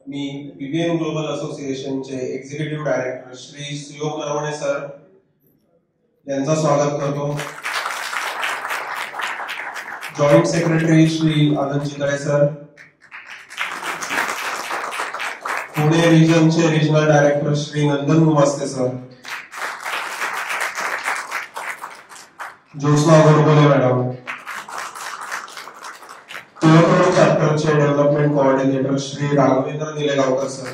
मी BBN global असोसिएशनचे executive director Shri Suyog Narvane sir यांचं स्वागत करतो. Joint secretary Shri Anand Chitale sir, Pune रिजनचे regional director Shri Nandan Gumaste sir, Jyotsna Godbole madam, चॅप्टरचे development coordinator Shri Raghavendra Nilegaonkar sir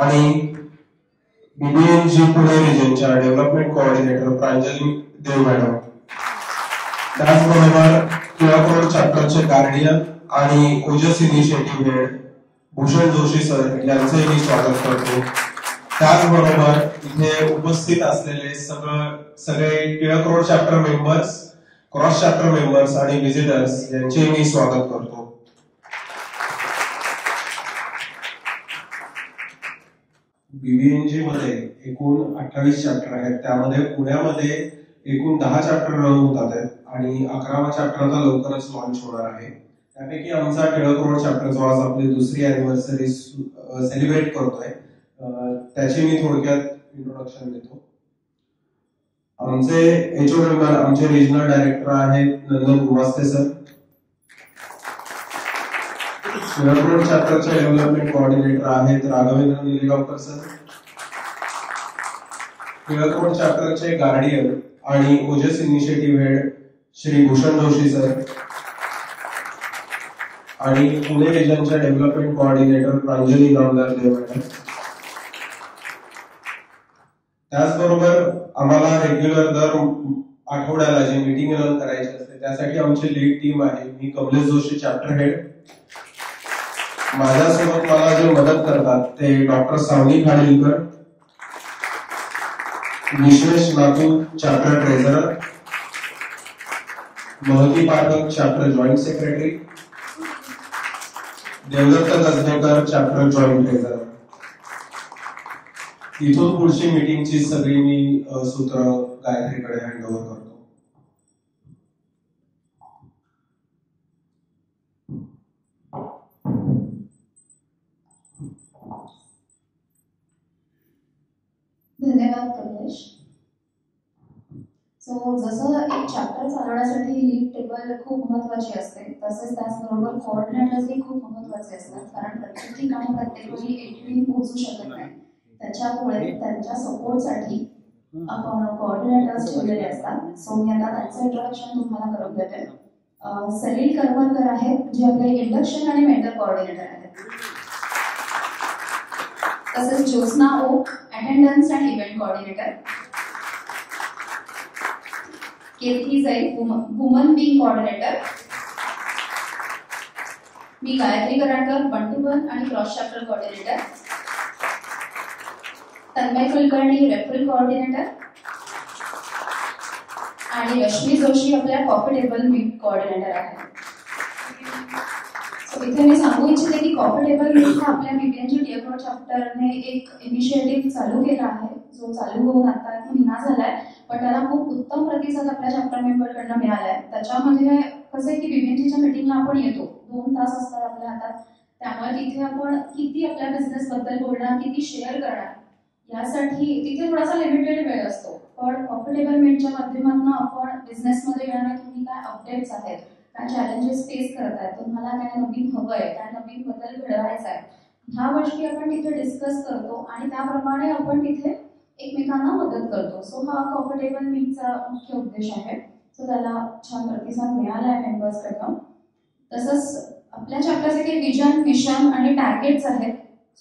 आणि बीबीएनजी पुणे रिजनच्या development coordinator Pranjali Dev madam. त्याचबरोबर टिळक चॅप्टरचे गार्डियन आणि Ojas initiative head Bhushan Joshi sir यांचंही मी स्वागत करतो. त्याचबरोबर इथे उपस्थित असलेले सगळे Tilak road chapter members, cross chapter members आणि व्हिजिटर्स यांचे मी स्वागत करतो. बीबीएनजी मध्ये एकूण 28 चॅप्टर आहेत. त्यामध्ये पुण्यामध्ये एकूण 10 चॅप्टर रन होतात आहेत आणि 11वा चॅप्टर आता लवकरच लॉन्च होणार आहे. त्यापैकी आमचा टिळक रोड चॅप्टर जो आज आपली दुसरी अॅनिव्हर्सरी सेलिब्रेट करतोय त्याची मी थोडक्यात इंट्रोडक्शन देतो. आमचे एचओ मेंबर, आमचे रिजनल डायरेक्टर आहेत नंदन गुमास्ते सर. टिळक रोड चॅप्टरचे डेव्हलपमेंट कोऑर्डिनेटर आहेत राघवेंद्र निलेगावकर सर. टिळक रोड चॅप्टरचे गार्डियन आणि Ojas initiative head Shri Bhushan Joshi sir आणि पुणे रिजनच्या development coordinator Pranjali Namdar Dev madam. त्याचबरोबर आम्हाला रेग्युलर दर आठवड्याला जी मीटिंग रन करायची असते त्यासाठी आमची लीड टीम आहे. मी कमलेश जोशी चॅप्टर हेड, माझ्यासोबत मला जे मदत करतात ते डॉक्टर सावनी खाडीलकर, विश्वेश नातू chapter treasurer, Mahati Pathak chapter joint secretary, Devdatt Gajnekar chapter joint treasurer. इथून पुढची मीटिंगची सगळी मी सूत्र गायत्रीकडे हँडओव्हर करतो. धन्यवाद कमलेश. जसं एक चॅप्टर चालवण्यासाठी लीड टेबल खूप महत्वाची असते, तसेच त्याचबरोबर कोऑर्डिनेटर्सही खूप महत्वाचे असतात. कारण प्रत्येक ठिकाणी प्रत्येक वेळी एकटी पोहोचू शकत नाही. त्याच्यामुळे त्यांच्या सपोर्टसाठी आपण कोऑर्डिनेटर्स ठेवलेले असतात. सो मी आता त्यांचं इंट्रोडक्शन तुम्हाला करून देते. सलील करमरकर आहेत जे आपले इंडक्शन आणि मेंटर कोऑर्डिनेटर आहेत. तसेच ज्योत्स्ना ओ attendance and event coordinator, Kirti Jain woman wing coordinator, मी गायत्री कराडकर बंटूवन आणि cross chapter coordinator, Tanmay Kulkarni referral coordinator आणि रश्मी जोशी आपल्या कॉफी टेबल मीट कोऑर्डिनेटर आहेत. इथे मी सांगू इच्छिते की कॉफी टेबल मीट हा आपल्या बीबीएनजी टिळक रोड चॅप्टरने एक इनिशिएटिव्ह चालू केला आहे, जो चालू होऊन आता 1 महिना झालाय, पण त्याला खूप उत्तम प्रतिसाद आपल्या चॅप्टर मेंबरकडनं मिळालाय. त्याच्यामध्ये कसं आहे की बीबीएनजीच्या मीटिंगला आपण येतो, 2 तास असतात आपल्या हातात, त्यामुळे तिथे आपण किती आपल्या बिझनेस बद्दल बोलणार, किती शेअर करणार, यासाठी तिथे थोडासा लिमिटेड वेळ असतो. पण कॉफी टेबल मीटच्या माध्यमातून आपण बिझनेसमध्ये येणारे तुम्ही काय अपडेट्स आहेत, काय चॅलेंजेस फेस करताय, तुम्हाला काय नवीन हवंय, काय नवीन बदल घडवायचा आहे, ह्या गोष्टी आपण तिथे डिस्कस करतो आणि त्याप्रमाणे आपण तिथे एकमेकांना मदत करतो. सो हा कॉफी टेबल मीटचा मुख्य उद्देश आहे. सो त्याला छान प्रतिसाद मिळाला आहे मेंबर्सकडनं. तसंच आपल्या चॅप्टरचे काही विजन, मिशन आणि टार्गेट्स आहेत.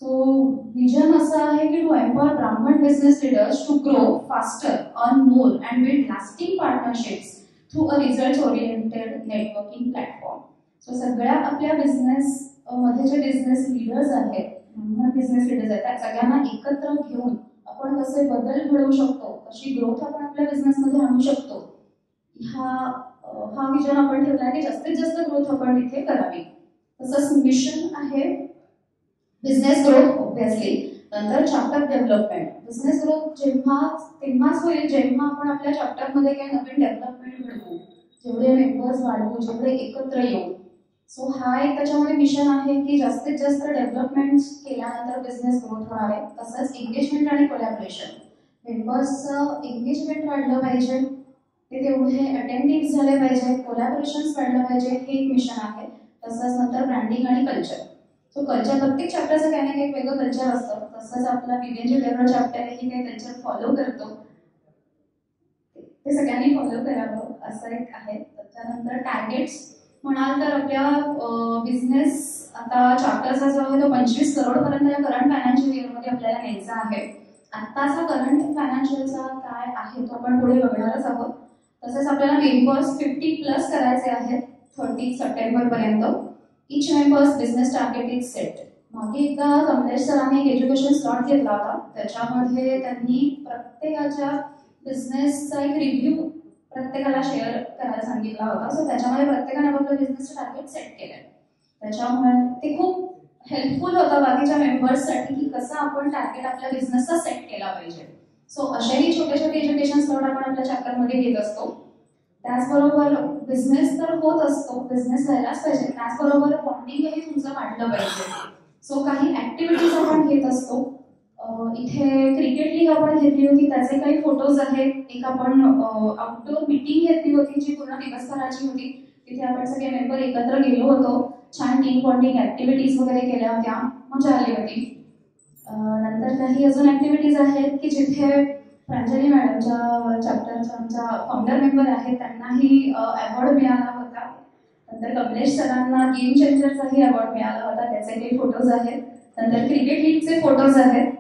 सो विजन असं आहे की to empower Brahmin business leaders to grow faster, earn more and build lasting partnerships through a result oriented networking platform. So सगळ्या आपल्या बिझनेस मध्ये जे बिझनेस लीडर्स आहेत, ब्राह्मण बिझनेस लीडर्स आहेत, त्या सगळ्यांना एकत्र घेऊन आपण कसे बदल घडवू शकतो, कशी ग्रोथ आपण आपल्या बिझनेसमध्ये आणू शकतो, हा विजन आपण ठेवला आहे की जास्तीत जास्त ग्रोथ आपण तिथे करावी. तसंच मिशन आहे बिझनेस ग्रोथ ऑब्व्हियसली, नंतर चॅप्टर डेव्हलपमेंट. बिझनेस ग्रोथ तेव्हाच होईल जेव्हा आपण आपल्या चॅप्टरमध्ये काही नवीन डेव्हलपमेंट घडवू, जेवढे मेंबर्स वाढवू, जेवढे एकत्र येऊ. सो हा एक त्याच्यामध्ये मिशन आहे की जास्तीत जास्त डेव्हलपमेंट केल्यानंतर बिझनेस ग्रोथ होणार आहे. तसंच एंगेजमेंट आणि कोलॅबोरेशन, मेंबर्सचं एंगेजमेंट वाढलं पाहिजे, ते तेवढे अटेंटिव्ह झाले पाहिजे, कोलॅबोरेशन्स वाढलं पाहिजे, हे एक मिशन आहे. तसंच नंतर ब्रँडिंग आणि कल्चर. सो कल्चर प्रत्येक चॅप्टरचं काही ना काही वेगळं कल्चर असतं. तसंच आपला बीबीएनचे डेव्हलप चॅप्टर आहे की ते कल्चर फॉलो करतो, ते सगळ्यांनी फॉलो करावं असं एक आहे. त्याच्यानंतर टार्गेट्स म्हणाल तर आपल्या बिझनेस आता चॅप्टरचा जो आहे तो 25 करोड पर्यंत या करंट फायनान्शियल इयरमध्ये आपल्याला न्यायचा आहे. आत्ताचा करंट फायनान्शियलचा काय आहे तो आपण पुढे बघणारच आहोत. तसेच आपल्याला मेंबर्स 50+ करायचे आहेत 30 सप्टेंबर पर्यंत. Each members business target is set. मागे एकदा कमलेश सरांनी एक एज्युकेशन स्लॉट घेतला होता, त्याच्यामध्ये त्यांनी प्रत्येकाच्या बिझनेसचा एक रिव्ह्यू प्रत्येकाला शेअर करायला सांगितला होता. सो त्याच्यामध्ये प्रत्येकाने आपलं बिझनेसचं टार्गेट सेट केलंय. त्याच्यामुळे ते खूप हेल्पफुल होतं बाकीच्या मेंबर्ससाठी की कसं आपण टार्गेट आपल्या बिझनेसचा सेट केला पाहिजे. सो असेही छोटे छोटे एज्युकेशन स्लॉट आपण आपल्या चॅप्टरमध्ये घेत असतो. त्याचबरोबर बिझनेस तर होत असतो, बिझनेस व्हायलाच पाहिजे, त्याचबरोबर बॉन्डिंगही तुमचं वाढलं पाहिजे. सो काही ऍक्टिव्हिटीज आपण घेत असतो. इथे क्रिकेट लीग आपण घेतली होती, त्याचे काही फोटोज आहेत. एक आपण आउटडोर मीटिंग घेतली होती जी पूर्ण दिवसभराची होती. तिथे आपण सगळे मेंबर एकत्र गेलो होतो, छान टीम बॉन्डिंग ऍक्टिव्हिटीज वगैरे केल्या होत्या, मजा आली होती. नंतर काही अजून ऍक्टिव्हिटीज आहेत की जिथे प्रांजली मॅडमच्या चॅप्टरच्या आमच्या फाउंडर मेंबर आहेत त्यांनाही अवॉर्ड मिळाला होता. नंतर कमलेश सरांना गेम चेंजरचाही अवॉर्ड मिळाला होता, त्याचे काही फोटोज आहेत. नंतर क्रिकेट लीगचे फोटोज आहेत.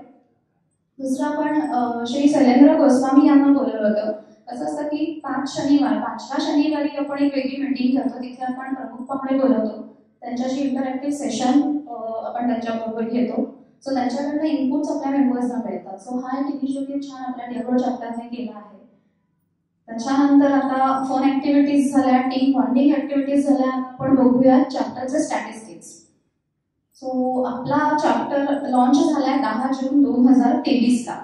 दुसरं आपण श्री शैलेंद्र गोस्वामी यांना बोलवलं होतं. असं असतं की 5व्या शनिवारी आपण एक वेगळी मीटिंग घेतो, तिथे आपण प्रमुख पाहुणे बोलवतो, त्यांच्याशी इंटरॅक्टिव्ह सेशन आपण त्यांच्याबरोबर घेतो. सो त्यांच्याकडनं इनपुट्स आपल्या मेंबर्सना मिळतात. सो हा एक इनिशिएटिव्ह छान आपल्या डेव्हलप चॅप्टरने केला आहे. त्याच्यानंतर आता फोन ऍक्टिव्हिटीज झाल्या, टीम बॉन्डिंग ऍक्टिव्हिटीज झाल्या. आपण बघूया चॅप्टरचे स्टॅटिस्टिक्स. सो आपला चॅप्टर लॉन्च झालाय 10 जून 2023ला.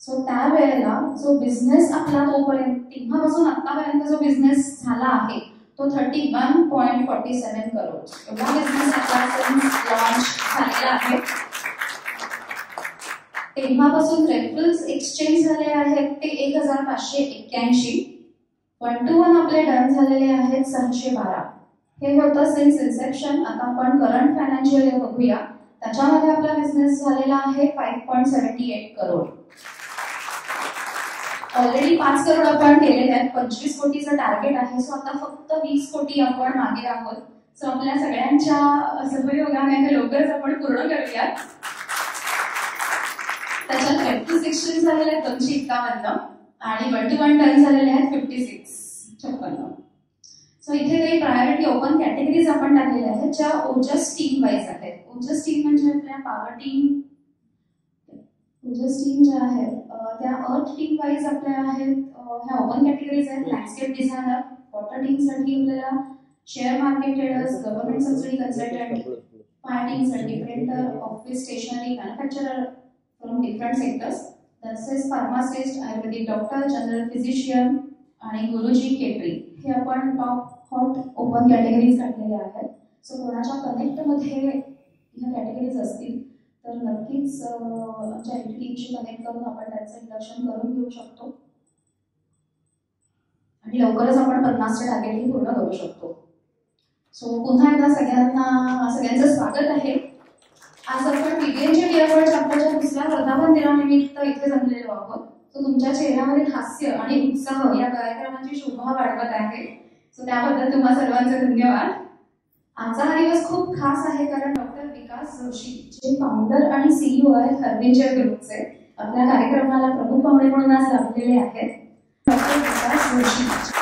सो त्यावेळेला जो बिझनेस आपला तोपर्यंत तेव्हापासून आतापर्यंत जो बिझनेस झाला आहे तो 31.47 करोड एवढा बिझनेस आपला लॉन्च झालेला आहे. तेव्हापासून रेफरल्स एक्सचेंज झाले आहेत ते 1581. 1-to-1 आपले डन झालेले आहेत 612. हे होतं सिन्स इन्सेप्शन. आता आपण करंट फायनान्शियल इयर बघूया. त्याच्यामध्ये आपला बिझनेस झालेला आहे 5.78 करोड. ऑलरेडी 5 करोड आपण केलेले आहेत. 25 कोटीचं टार्गेट आहे. सो आता फक्त 20 कोटी आपण मागे आहोत. सो आपल्या सगळ्यांच्या सहयोगाने हे लवकरच आपण पूर्ण करूयात. त्याच्यात रेफरल्स एक्सचेंज झालेले आहेत 251 आणि 1-to-1 टर्न झालेले आहेत 56. सो इथे काही प्रायोरिटी ओपन कॅटेगरीज आपण टाकलेल्या आहेत ज्या ओजस टीम वाईज आहेत. ओजस टीम म्हणजे आपल्या पॉवर टीम, ओजस टीम ज्या आहेत त्या अर्थ टीम वाईज आपल्या आहेत. ह्या ओपन कॅटेगरीज आहेत. लँडस्केप डिझायनर, वॉटर टीमसाठी आपल्याला share market traders, government subsidy consultant, fire टीमसाठी printer, office stationery, manufacturer from different sectors, तसेच pharmacist, Ayurvedic doctor, general physician आणि गुरुजी केटरिंग. हे आपण टॉप हॉट ओपन कॅटेगरीज काढलेल्या आहेत. सो कोणाच्या कनेक्टमध्ये ह्या कॅटेगरीज असतील तर नक्कीच आमच्या एल टीमशी कनेक्ट करून आपण त्याचं इंडक्शन करून घेऊ शकतो आणि लवकरच आपण 50चे टार्गेटही पूर्ण करू शकतो. सो पुन्हा एकदा सगळ्यांचं स्वागत आहे. आज आपण बीबीएनचे टियर चॅप्टरच्या दुसऱ्या वर्धापन दिनानिमित्त इथे जमलेलो आहोत. सो तुमच्या चेहऱ्यावरील हास्य आणि उत्साह या कार्यक्रमाची शोभा वाढवत आहे. सो त्याबद्दल तुम्हा सर्वांचे धन्यवाद. आजचा हा दिवस खूप खास आहे कारण डॉक्टर विकास जोशी जे फाउंडर आणि सीईओ आहेत हर्विंजर ग्रुपचे, आपल्या कार्यक्रमाला प्रमुख पाहुणे म्हणून आज लाभलेले आहेत. Doctor Vikas Joshi.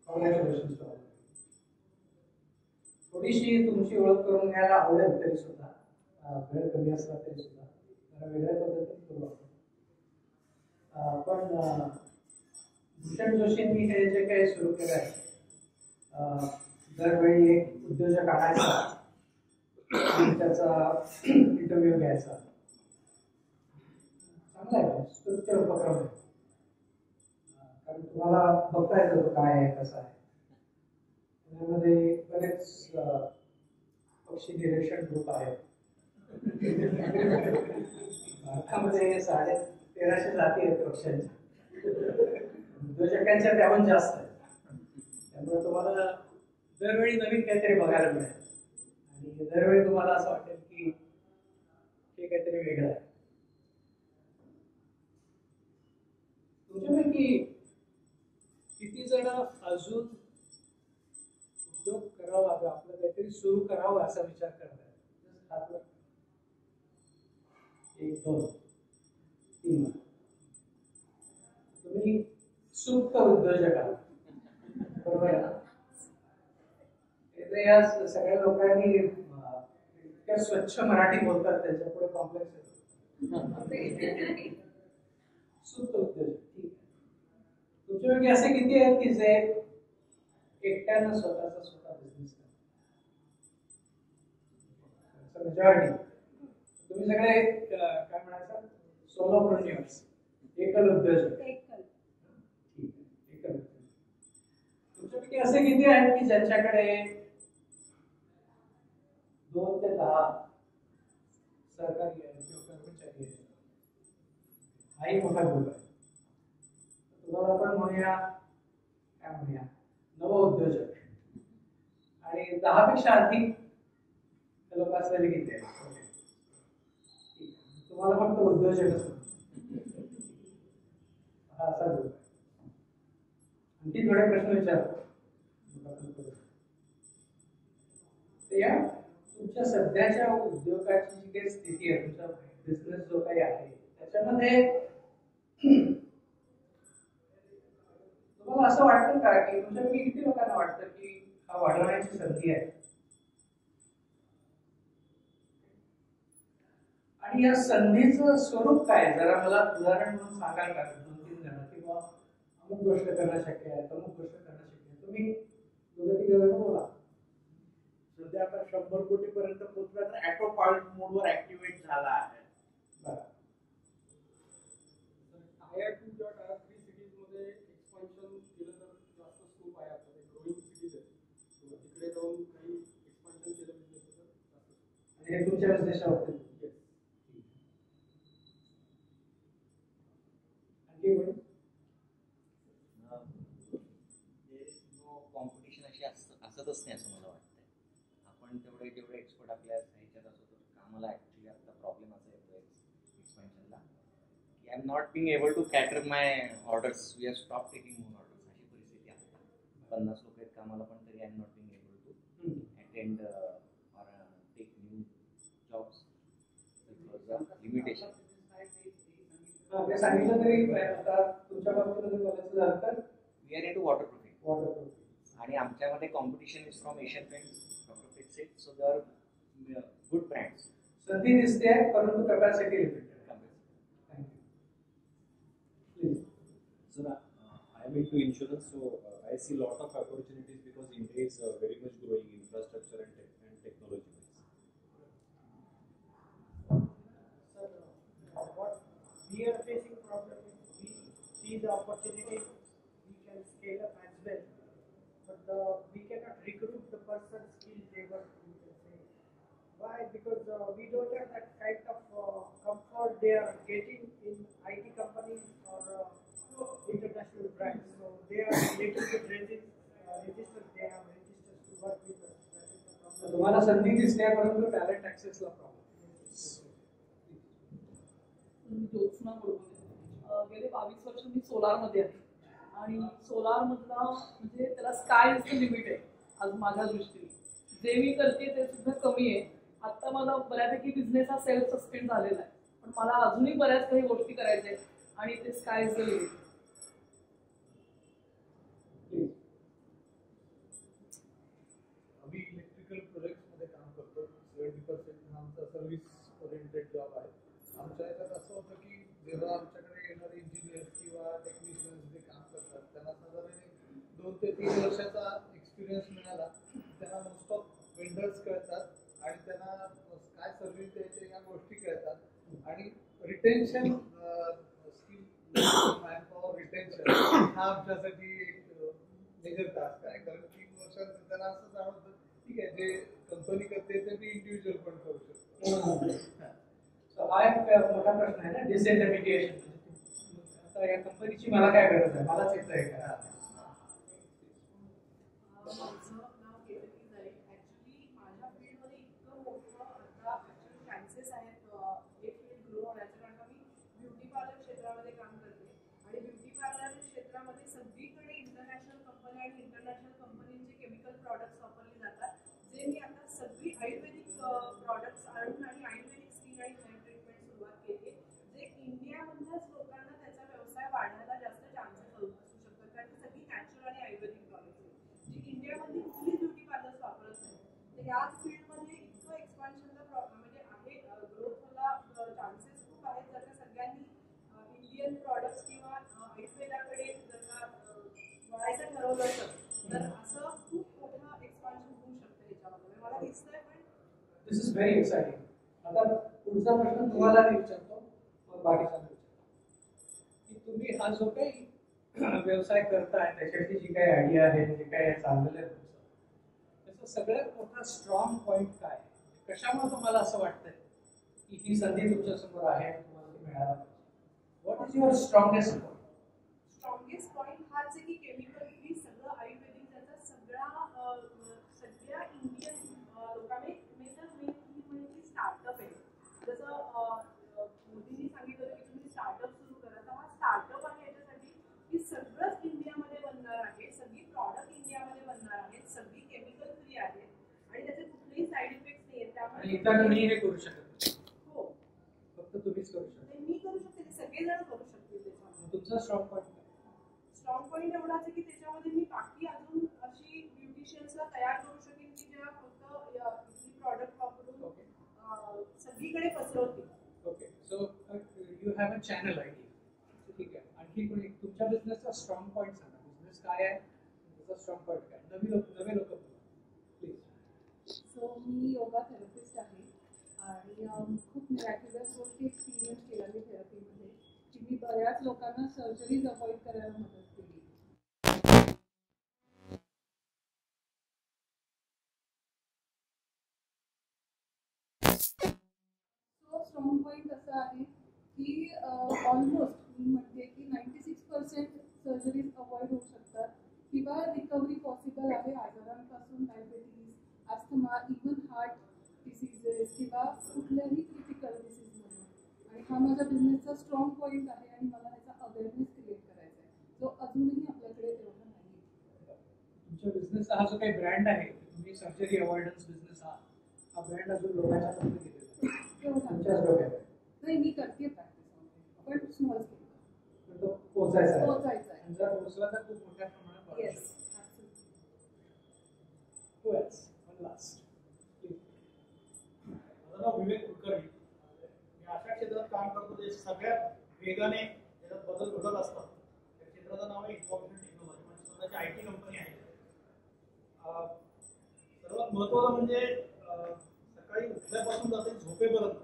Congratulations to all. थोडीशी तुमची ओळख करून घ्यायला आवडेल तरी सुद्धा, वेळ कमी असला तरी सुद्धा जरा वेगळ्या पद्धतीने करू आपण. पण भूषण जोशींनी हे जे काही सुरू केलं आहे, दरवेळी एक उद्योजक आणायचा आणि त्याचा इंटरव्ह्यू घ्यायचा, चांगला आहे, स्तुत्य उपक्रम आहे. कारण तुम्हाला बघता येतं तो काय आहे कसा आहे. त्यामध्ये बरेच पक्षी निरीक्षण ग्रुप आहेत. भारतामध्ये 1350 जाती आहेत पक्ष्यांच्या, उद्योजकांच्या त्याहून जास्त आहे. त्यामुळे तुम्हाला दरवेळी नवीन काहीतरी बघायला मिळेल आणि दरवेळी तुम्हाला असं वाटेल की हे काहीतरी वेगळं आहे. तुमच्यापैकी किती जण अजून उद्योग करावा, आपलं काहीतरी सुरू करावं असा विचार करताय? 1 2 3. तुम्ही सुप्त उद्योजक आहात, बरोबर आहे? या सगळ्या लोकांनी इतक्या स्वच्छ मराठी बोलतात, त्याच्यापुढे कॉम्प्लेक्स येतो. सुप्त उद्योजक, ठीक आहे. तुमच्यापैकी असे किती आहेत की जे एकट्यानं स्वतः बिझनेस करतात? मेजॉरिटी. तुम्ही सगळे काय म्हणायचं, सोलोप्रेन्युअर्स, एकल उद्योजक. एकल. तुमच्यापैकी असे किती आहेत की ज्यांच्याकडे 2 ते 10 सहकारी आहेत किंवा कर्मचारी आहेत? हाही मोठा ग्रुप आहे. तुम्हाला आपण म्हणूया, काय म्हणूया, नवउद्योजक. आणि 10 पेक्षा अधिक लोक असलेले किती आहेत? तुम्हाला फक्त उद्योजकच हा असा ग्रुप आहे. आणखी थोडे प्रश्न विचारतो. या तुमच्या सध्याच्या उद्योगाची जी काही स्थिती आहे, तुमचा बिझनेस जो काही आहे त्याच्यामध्ये तुम्हाला असं वाटतं का की तुमच्यापैकी किती लोकांना वाटतं की हा वाढवण्याची संधी आहे? आणि या संधीचं स्वरूप काय, जरा मला उदाहरण म्हणून सांगाल का? 2-3 जण, किंवा अमुक गोष्ट करणं शक्य आहे, अमुक गोष्ट करणं शक्य आहे. तुम्ही 2-3 जण बोला. सध्या आता 100 कोटी पर्यंत पोहोचला तर ॲटो पायलट मोडवर ऍक्टिव्हेट झाला आहे. टायर 2 किंवा टायर 3 सिटीज मध्ये एक्सपान्शन केलं तर जास्त स्कोप आहे. आता ते ग्रोइंग सिटीज आहेत, तिकडे जाऊन काही एक्सपान्शन केलं बिझनेस तर जास्त. आणि हे तुमच्या बिझनेसच्या कॉम्पिटिशन अशी असतच नाही असं मला वाटतंय. आपण जेवढे एक्सपर्ट आपल्या ह्याच्यात असतो तर कामाला ॲक्च्युली आता प्रॉब्लेम असा येतो एक्सपेन्शनला की I am not being able to cater my orders. We are stop taking more orders. अशी परिस्थिती आहे. 50 लोक आहेत कामाला, पण तरी I am not being able to attend or take new jobs because of limitation. ते सांगितलं तरी आता तुमच्या बाबतीमध्ये बोलायचं झालं तर वी आर इनटू वॉटरप्रूफिंग. आणि आमच्यामध्ये competition is from Asian paints, doctor Fixit, so they are good brands. संधी दिसते परंतु capacity limited. Sir, I am into insurance, so I see a lot of opportunities because India is very much growing infrastructure and technology. Sir, what we are facing problem is we see the opportunity, we can scale up as well, but we cannot recruit the person skilled labor. You can say why? Because we don't have that kind of comfort they are getting in IT companies or international brands. So they are little bit registered. They have registered to work with us. That is the problem. तुम्हाला संधी दिसते परंतु talent ऍक्सेसला problem. मी ज्योत्स्ना बोलते. गेले 22 वर्ष मी सोलारमध्ये आहे आणि सोलारमधला म्हणजे त्याला स्काय इज द लिमिट आहे आज माझ्या दृष्टीने. जे मी करते ते सुद्धा कमी आहे. आत्ता मला बऱ्यापैकी बिझनेस हा सेल्फ सस्टेन झालेला आहे, पण मला अजूनही बऱ्याच काही गोष्टी करायच्या आहेत आणि ते स्काय इज द लिमिट. अभी इलेक्ट्रिकल सर्व्हिस ओरिएंटेड जॉब आहेत. आमच्या याच्यात असं होतं की जेव्हा आमच्याकडे येणारे इंजिनियर्स किंवा टेक्निशियन्स जे काम करतात त्यांना साधारण 2 ते 3 वर्षाचा एक्सपिरियन्स मिळाला. त्यांना मोस्ट ऑफ वेंडर्स कळतात आणि त्यांना काय सर्व्हिस द्यायचे या गोष्टी कळतात आणि रिटेन्शन स्किल मॅनपॉवर रिटेन्शन हा आमच्यासाठी एक मेजर टास्क आहे. कारण 3 वर्षानंतर त्यांना असं जाणवतं ठीक आहे जे कंपनी करते ते मी इंडिव्हिज्युअल पण करू शकतो. हा एक मोठा प्रश्न आहे ना, डिसइंटरमिडिएशन. आता या कंपनीची मला काय गरज आहे, मलाच येतं आहे का? माझं नाव केतकी जाईल. ॲक्च्युली माझ्या फील्डमध्ये इतकं मोठं आता ॲक्च्युली चान्सेस आहेत हे फील्ड ग्रो होण्याचं, कारण का मी ब्युटी पार्लर क्षेत्रामध्ये काम करते आणि ब्युटी पार्लर क्षेत्रामध्ये सगळीकडे इंटरनॅशनल कंपनी आणि इंटरनॅशनल कंपनीचे केमिकल प्रॉडक्ट्स वापरले जातात, जे मी आता सगळी आयुर्वेदिक प्रॉडक्ट्स आणून आणि आयुर्वेदिक स्किन आणि हेअर ट्रीटमेंट सुरुवात केली, जे इंडियामधल्याच लोकांना त्याचा व्यवसाय वाढायला जास्त चान्सेस असू शकतात, कारण की सगळी नॅचरल आणि आयुर्वेदिक प्रॉडक्ट्स आहेत जी इंडियामध्ये कुठलीच ब्युटी पार्लर्स वापरत नाही. तर या फील्डमध्ये इतकं एक्सपान्शनचा म्हणजे आहे, ग्रोथला चान्सेस खूप आहेत. जर का सगळ्यांनी इंडियन प्रॉडक्ट्स किंवा आयुर्वेदाकडे जर का वळायचं ठरवलं तर असं खूप मोठं एक्सपान्शन होऊ शकतं याच्यामध्ये, मला दिसतंय. पण दिस इज व्हेरी एक्साइटिंग. आता पुढचा प्रश्न तुम्हाला मी विचारतो, मग बाकीचा की तुम्ही हा जो काही व्यवसाय करताय त्याच्यातली जी काही आयडिया आहे, जे काही चाललेलं आहे त्याचा सगळ्यात मोठा स्ट्रॉंग पॉईंट काय आहे? कशामुळे तुम्हाला असं वाटतंय की ही संधी तुमच्या समोर आहे आणि तुम्हाला ती मिळायला पाहिजे? What is your strongest point? Strongest point हाच आहे की केमिकल फ्री सगळं आयुर्वेदिक त्याचा सगळ्या इंडियन लोकांनी म्हणजे स्टार्टअप आहे. जसं मोदींनी सांगितलं होतं की तुम्ही स्टार्टअप सुरू करा, तर हा स्टार्टअप आहे याच्यासाठी की सगळंच इंडियामध्ये बनणार आहे, सगळी प्रॉडक्ट इंडियामध्ये बनणार आहेत, सगळी केमिकल फ्री आहेत आणि त्याचे कुठलेही साईड इफेक्ट्स नाही आहेत. आणि इतर कोणी हे करू शकत नाही. हो, फक्त तुम्हीच करू शकता. मी करू शकते, ते सगळेजण करू शकतील. त्याच्यामध्ये तुमचा स्ट्रॉंग पॉईंट स्ट्रॉंग पॉईंट एवढाच आहे की त्याच्यामध्ये मी बाकी अजून अशी ब्युटिशियन्सला तयार करू शकेन की ज्या फक्त इथली प्रॉडक्ट वापरून सगळीकडे पसरवतील. Okay, so you have a channel idea. ठीक आहे, आणखी कोणी तुमच्या बिझनेसचा स्ट्रॉंग पॉईंट सांगा. बिझनेस काय आहे, त्याचा स्ट्रॉंग पॉईंट काय? नवे लोक प्लीज. सो मी योगा थेरपिस्ट आहे आणि खूप मिरॅक्युलस गोष्टी एक्सपिरियन्स केल्या मी थेरपीमध्ये, की मी बऱ्याच लोकांना सर्जरीज अवॉइड करायला मदत केली. सो स्ट्रॉंग पॉईंट असं आहे की ऑलमोस्ट मी म्हणते की 96% सर्जरीज अवॉइड होऊ शकतात किंवा रिकव्हरी पॉसिबल आहे आजारांपासून, diabetes, asthma, even heart diseases किंवा कुठल्याही क्रिटिकल डिसीजमधून. आणि हा माझ्या बिझनेसचा स्ट्रॉंग पॉईंट आहे आणि मला ह्याचा अवेअरनेस क्रिएट करायचा आहे, जो अजूनही आपल्याकडे तेवढा नाही. तुमच्या बिझनेसचा हा जो काही ब्रँड आहे, तुम्ही सर्जरी अवॉइडन्स बिझनेस हा ब्रँड अजून लोकांच्या पर्यंत गेलेला तुमच्याच डोक्यात नाही, मी करते प्रॅक्टिस पण स्मॉल स्केल पोचायचा आहे. आहे. जर पोचला तर खूप मोठ्या प्रमाणात येस, लास्ट. माझं नाव विवेक कुलकर्णी. मी अशा क्षेत्रात काम करतो जे सगळ्यात वेगाने त्याच्यात बदल घडत असतात. त्या क्षेत्राचं नाव आहे इन्फॉर्मेशन टेक्नॉलॉजी, म्हणजे स्वतःची IT कंपनी आहे. सर्वात महत्त्वाचं म्हणजे सकाळी उठल्यापासून जाते झोपेपर्यंत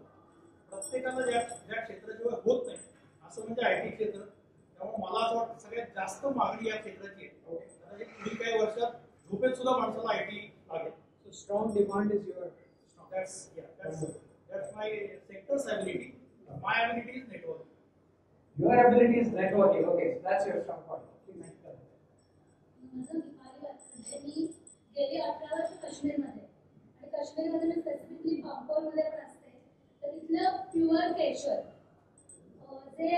प्रत्येकाला ज्या क्षेत्राशिवाय होत नाही असं म्हणजे IT क्षेत्र. त्यामुळे मला असं वाटतं सगळ्यात जास्त मागणी या क्षेत्राची आहे. आता पुढील काही वर्षात झोपेत सुद्धा माणसाला IT लागेल. So strong demand is your strong. That's my sector's ability. My ability is networking. Your ability is networking. Okay, so that's your strong point. माझं दीपाली म्हणजे मी गेली 18 वर्ष काश्मीरमध्ये आणि काश्मीरमध्ये मी स्पेसिफिकली पांपोरमध्ये पण असते. तर तिथलं प्युअर केशर जे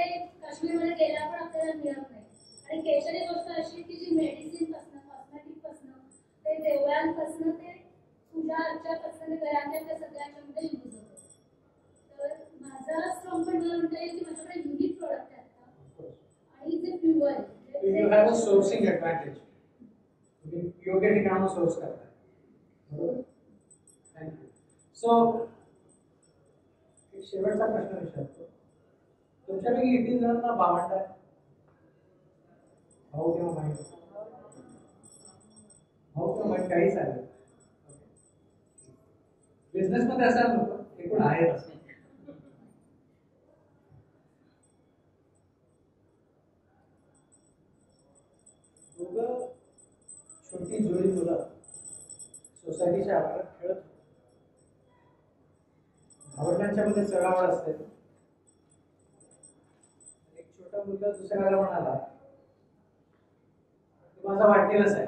काश्मीरमध्ये गेल्या पण आपल्याला मिळत नाही. आणि केशर ही गोष्ट अशी की जी मेडिसिनपासून, कॉस्मेटिकपासून ते देवळांपासून ते पूजार्च्यापासून घरातल्या सगळ्याच्यामध्ये यूज होतो. तर माझा स्ट्रॉंग पॉईंट मला म्हणता येईल की माझ्याकडे युनिक प्रोडक्ट आहेत आता आणि जे प्युअर आहे. You have a sourcing advantage. तुम्ही योग्य ठिकाणाहून सोर्स करताय. बरोबर? थँक्यू. सो शेवटचा प्रश्न विचारतो. तुमच्यापैकी किती जणांना भावंड आहे? भाऊ किंवा बहीण? भाऊ किंवा बहीण काही चालेल. बिझनेस मध्ये असाल नको, एकूण आहेत असं. दोघं छोटी जुळी मुलं सोसायटीच्या आवारात खेळत होती. भावंडांच्या मध्ये चढावड असते. एक छोटा मुलगा दुसऱ्याला म्हणाला, "तू माझा वाढदिवस आहे."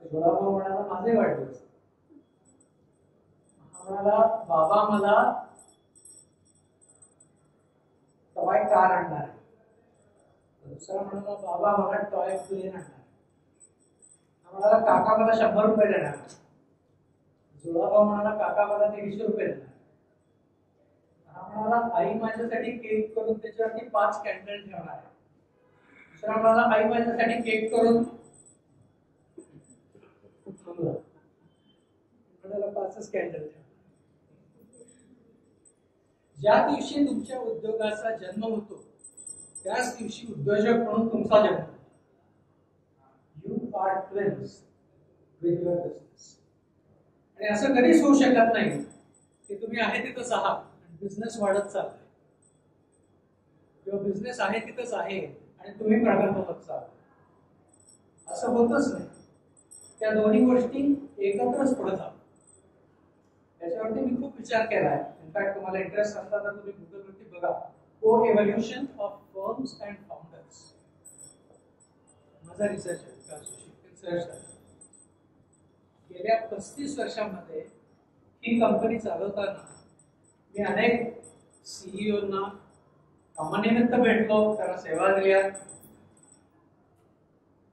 छोटा भाऊ म्हणाला, "माझाही वाढदिवस." हा म्हणाला, "बाबा मला टॉय कार आणणार आहे." दुसरा म्हणाला, "बाबा मला टॉय प्लेन आणणार." हा म्हणाला, "काका मला 100 रुपये देणार." जुळा भाऊ म्हणाला, "काका मला 150 रुपये देणार." हा म्हणाला, "आई माझ्यासाठी केक करून त्याच्यावरती 5 कॅन्डल ठेवणार आहे." दुसरा म्हणाला, "आई माझ्यासाठी केक करून 5च कॅन्डल ठेवणार." ज्या दिवशी तुमच्या उद्योगाचा जन्म होतो त्याच दिवशी उद्योजक म्हणून तुमचा जन्म होतो. You are twins with your business. आणि असं कधीच होऊ शकत नाही की तुम्ही आहे तिथंच आहात आणि बिझनेस वाढत चाललाय, किंवा बिझनेस आहे तिथंच आहे आणि तुम्ही प्रगत होत चाललाय. असं होतच नाही. त्या दोन्ही गोष्टी एकत्रच पुढे जातात. त्याच्यावरती मी खूप विचार केलाय. इनफॅक्ट तुम्हाला इंटरेस्ट असला तर तुम्ही गुगलवरती बघा, को evolution of firms and founders. माझा रिसर्च आहे, विकास जोशी रिसर्च आहे. गेल्या 35 वर्षांमध्ये ही कंपनी चालवताना मी अनेक सीईओना कामानिमित्त भेटलो, त्यांना सेवा दिल्या.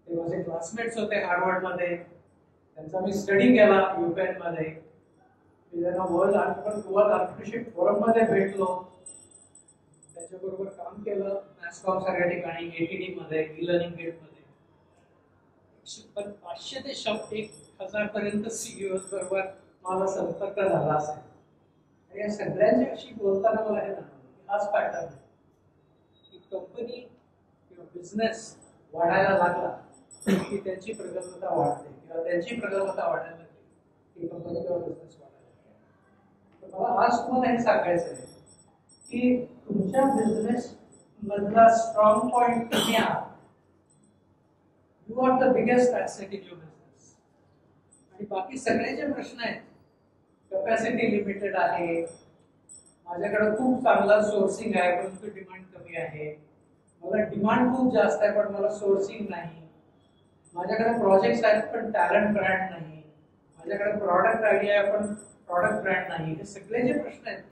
ते माझे क्लासमेट्स होते हार्वर्डमध्ये, त्यांचा मी स्टडी केला युपेन मध्ये. मी त्यांना वर्ल्ड आर्किटेक्चरशिप फोरम मध्ये भेटलो, त्यांच्याबरोबर काम केलं नॅसकॉम सारख्या ठिकाणी, एटीडी मध्ये, ई लर्निंग गेट मध्ये. 500 ते 1000 पर्यंत सीईओज बरोबर माझा संपर्क झाला असेल. आणि या सगळ्यांच्याशी बोलताना मला हे जाणवलं, हाच पॅटर्न आहे की कंपनी किंवा बिझनेस वाढायला लागला की त्यांची प्रगल्भता वाढते, किंवा त्यांची प्रगल्भता वाढायला लागली की कंपनी किंवा बिझनेस वाढायला लागते. तर मला आज तुम्हाला हे सांगायचं आहे की तुमच्या बिझनेस मधला स्ट्रॉंग पॉइंट तुम्ही आहात. You are the biggest asset in your business. आणि बाकी सगळे जे प्रश्न आहेत, कॅपॅसिटी लिमिटेड आहे, माझ्याकडे खूप चांगला सोर्सिंग आहे परंतु डिमांड कमी आहे, मला डिमांड खूप जास्त आहे पण मला सोर्सिंग नाही, माझ्याकडे प्रोजेक्ट्स आहेत पण टॅलेंट ब्रँड नाही, माझ्याकडे प्रॉडक्ट आयडिया आहे पण प्रॉडक्ट ब्रँड नाही, हे सगळे जे प्रश्न आहेत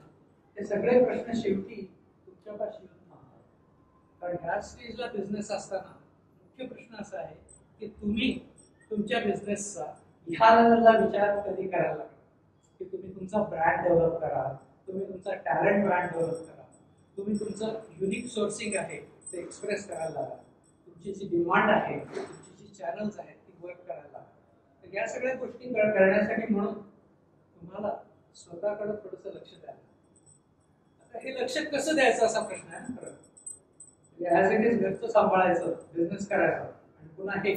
हे सगळे प्रश्न शेवटी तुमच्यापाशी येऊन थांबतात. कारण ह्या स्टेजला बिझनेस असताना मुख्य प्रश्न असा आहे की तुम्ही तुमच्या बिझनेसचा ह्या लेवलला विचार कधी करायला लागला की तुम्ही तुमचा ब्रँड डेव्हलप करा, तुम्ही तुमचा टॅलेंट ब्रँड डेव्हलप करा, तुम्ही तुमचं युनिक सोर्सिंग आहे ते एक्सप्रेस करायला लागा, तुमची जी डिमांड आहे, तुमची जी चॅनल्स आहेत ती वर्क करायला लागा. तर या सगळ्या गोष्टी करण्यासाठी म्हणून तुम्हाला स्वतःकडे थोडंसं लक्ष द्यायला. आता हे लक्ष कसं द्यायचं असा प्रश्न आहे ना. खरं ॲज इट इज घरचं सांभाळायचं, बिझनेस करायचा आणि पुन्हा हे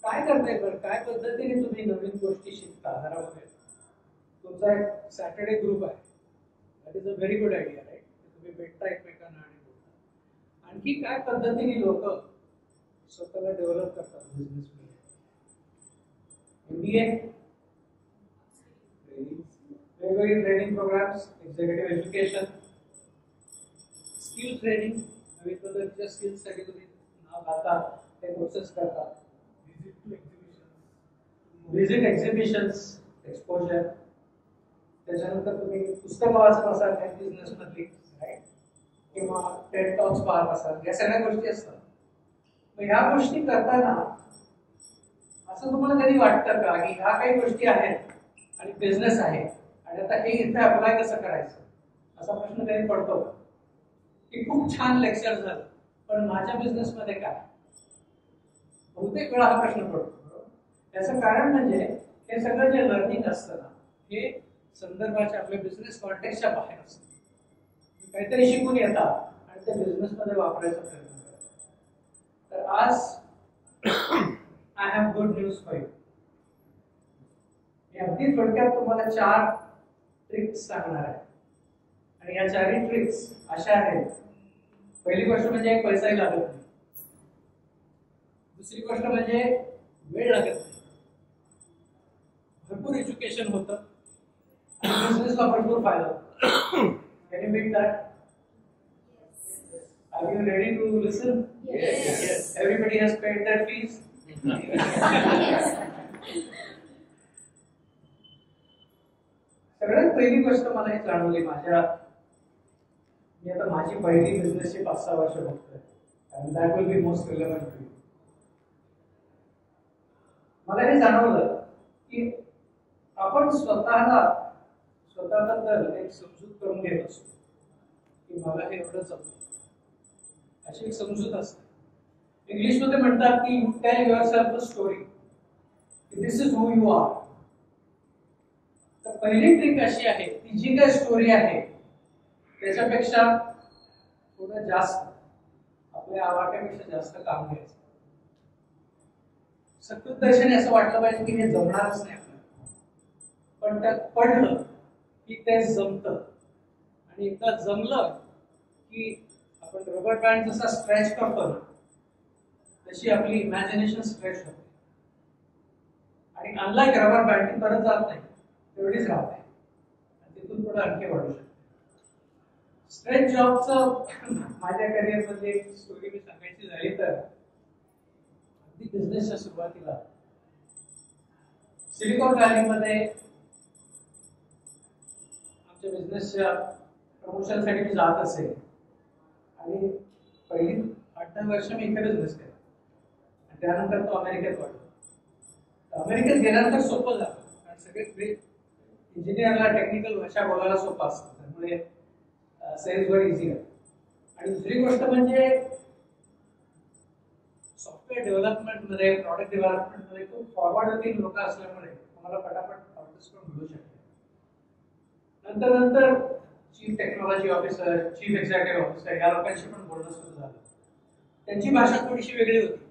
काय करता येईल, काय पद्धतीने तुम्ही नवीन गोष्टी शिकता जरा बघा. तुमचा एक सॅटर्डे ग्रुप आहे, that is a very good idea right. तुम्ही भेटता एकमेकांना आणि बोलता. आणखी काय पद्धतीने लोक स्वतःला डेव्हलप करतात बिझनेस मध्ये. MBA, वेगवेगळे training programmes, executive education, skill training, नवीन पद्धतीच्या स्किल्ससाठी तुम्ही नाव घालता, ते कोर्सेस करता. व्हिजिट एक्झिबिशन्स, एक्सपोजर, त्याच्यानंतर तुम्ही पुस्तकं वाचत असाल काही बिझनेस मधली राईट, किंवा टेड टॉक्स पाहत असाल, या सगळ्या गोष्टी असतात. मग ह्या गोष्टी करताना असं तुम्हाला कधी वाटतं का की ह्या काही गोष्टी आहेत आणि बिझनेस आहे आणि आता हे इथे अप्लाय कसं करायचं, असा प्रश्न कधी पडतो का की खूप छान लेक्चर झालं पण माझ्या बिझनेसमध्ये काय. बहुतेक वेळा हा प्रश्न पडतो. त्याचं कारण म्हणजे हे सगळं जे लर्निंग असतं ना, हे संदर्भाच्या आपल्या बिझनेस कॉन्टेक्स्टच्या बाहेर असतं. काहीतरी शिकून येतात आणि ते बिझनेसमध्ये वापरायचा प्रयत्न करतात. तर आज I have good news for you. मी अगदी थोडक्यात तुम्हाला 4 ट्रिक्स सांगणार आहे आणि या 4ही ट्रिक्स अशा आहेत. पहिली गोष्ट म्हणजे पैसाही लागत नाही. दुसरी गोष्ट म्हणजे वेळ लागत नाही. भरपूर एज्युकेशन होतं आणि बिझनेसला भरपूर फायदा होतो. Can you beat that? Are you ready to listen? Yes. Everybody has paid their fees? सगळ्यात पहिली गोष्ट मला हे जाणवली मी आता माझी पहिली बिझनेसची 5-6 वर्ष बघतोय and that will be most relevant to you. मला हे जाणवलं की आपण स्वतःबद्दल एक समजूत करून घेत असतो की मला हे एवढं जमतं, अशी एक समजूत असते. इंग्लिशमध्ये म्हणतात की you tell yourself a story, this is who you are. तर पहिली ट्रिक अशी आहे, ती जी काही स्टोरी आहे त्याच्यापेक्षा थोडं जास्त, आपल्या आवाक्यापेक्षा जास्त काम घ्यायचं. सकृतदर्शनी असं वाटलं पाहिजे की हे जमणारच नाही आपल्याला, पण त्यात पडलं की ते जमतं. आणि एकदा जमलं की आपण रबर बँड जसा स्ट्रेच करतो ना, तशी आपली इमॅजिनेशन स्ट्रेच होते आणि अनलाईक रबर बँड ती परत जात नाही, तेवढीच राहते आणि तिथून पुढे आणखी वाढू शकते. स्ट्रेच जॉबचं माझ्या करिअरमध्ये एक स्टोरी मी सांगायची झाली तर, अगदी बिझनेसच्या सुरुवातीला सिलिकॉन व्हॅलीमध्ये आमच्या बिझनेसच्या प्रमोशनसाठी मी जात असेल आणि पहिली 8-9 वर्ष मी इथे बिझनेस केला आणि त्यानंतर तो अमेरिकेत वाढला. अमेरिकेत गेल्यानंतर सोपं झालं, कारण सगळे इंजिनियरला टेक्निकल भाषा बोलायला सोपं असतं, त्यामुळे सेल्स वर इझी आहे. आणि दुसरी गोष्ट म्हणजे सॉफ्टवेअर डेव्हलपमेंटमध्ये, प्रॉडक्ट डेव्हलपमेंटमध्ये खूप फॉरवर्ड लुकिंग लोक असल्यामुळे तुम्हाला पटापट ऑर्डर्स पण मिळू शकते. नंतर chief technology officer, chief executive officer या लोकांशी पण बोलणं सुरू झालं. त्यांची भाषा थोडीशी वेगळी होती,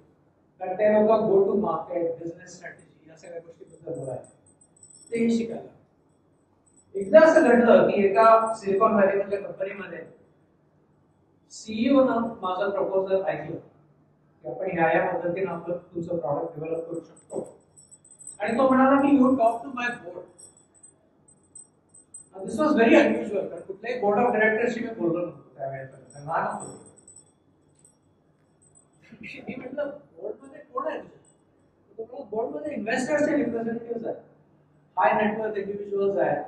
कारण ते लोक go to market, business strategy या सगळ्या गोष्टीबद्दल बोलायचे. तेही शिकायला. एकदा असं घडलं की एका सिलिकॉन व्हॅली मधल्या कंपनीमध्ये सीईओनं माझं प्रपोजल ऐकलं की आपण ह्या पद्धतीने आपलं तुमचं प्रॉडक्ट डेव्हलप करू शकतो. आणि तो म्हणाला की you talk to my board. This was very unusual, कारण कुठल्याही बोर्ड ऑफ डायरेक्टरशी मी बोललो नव्हतो त्यावेळेपर्यंत, लहान होतो. मी म्हटलं बोर्डमध्ये कोण आहे तुझ्या? बोर्डमध्ये इन्व्हेस्टर्सचे रिप्रेझेंटेटिव्ह आहेत, हाय नेटवर्क इंडिव्हिज्युअल्स आहेत,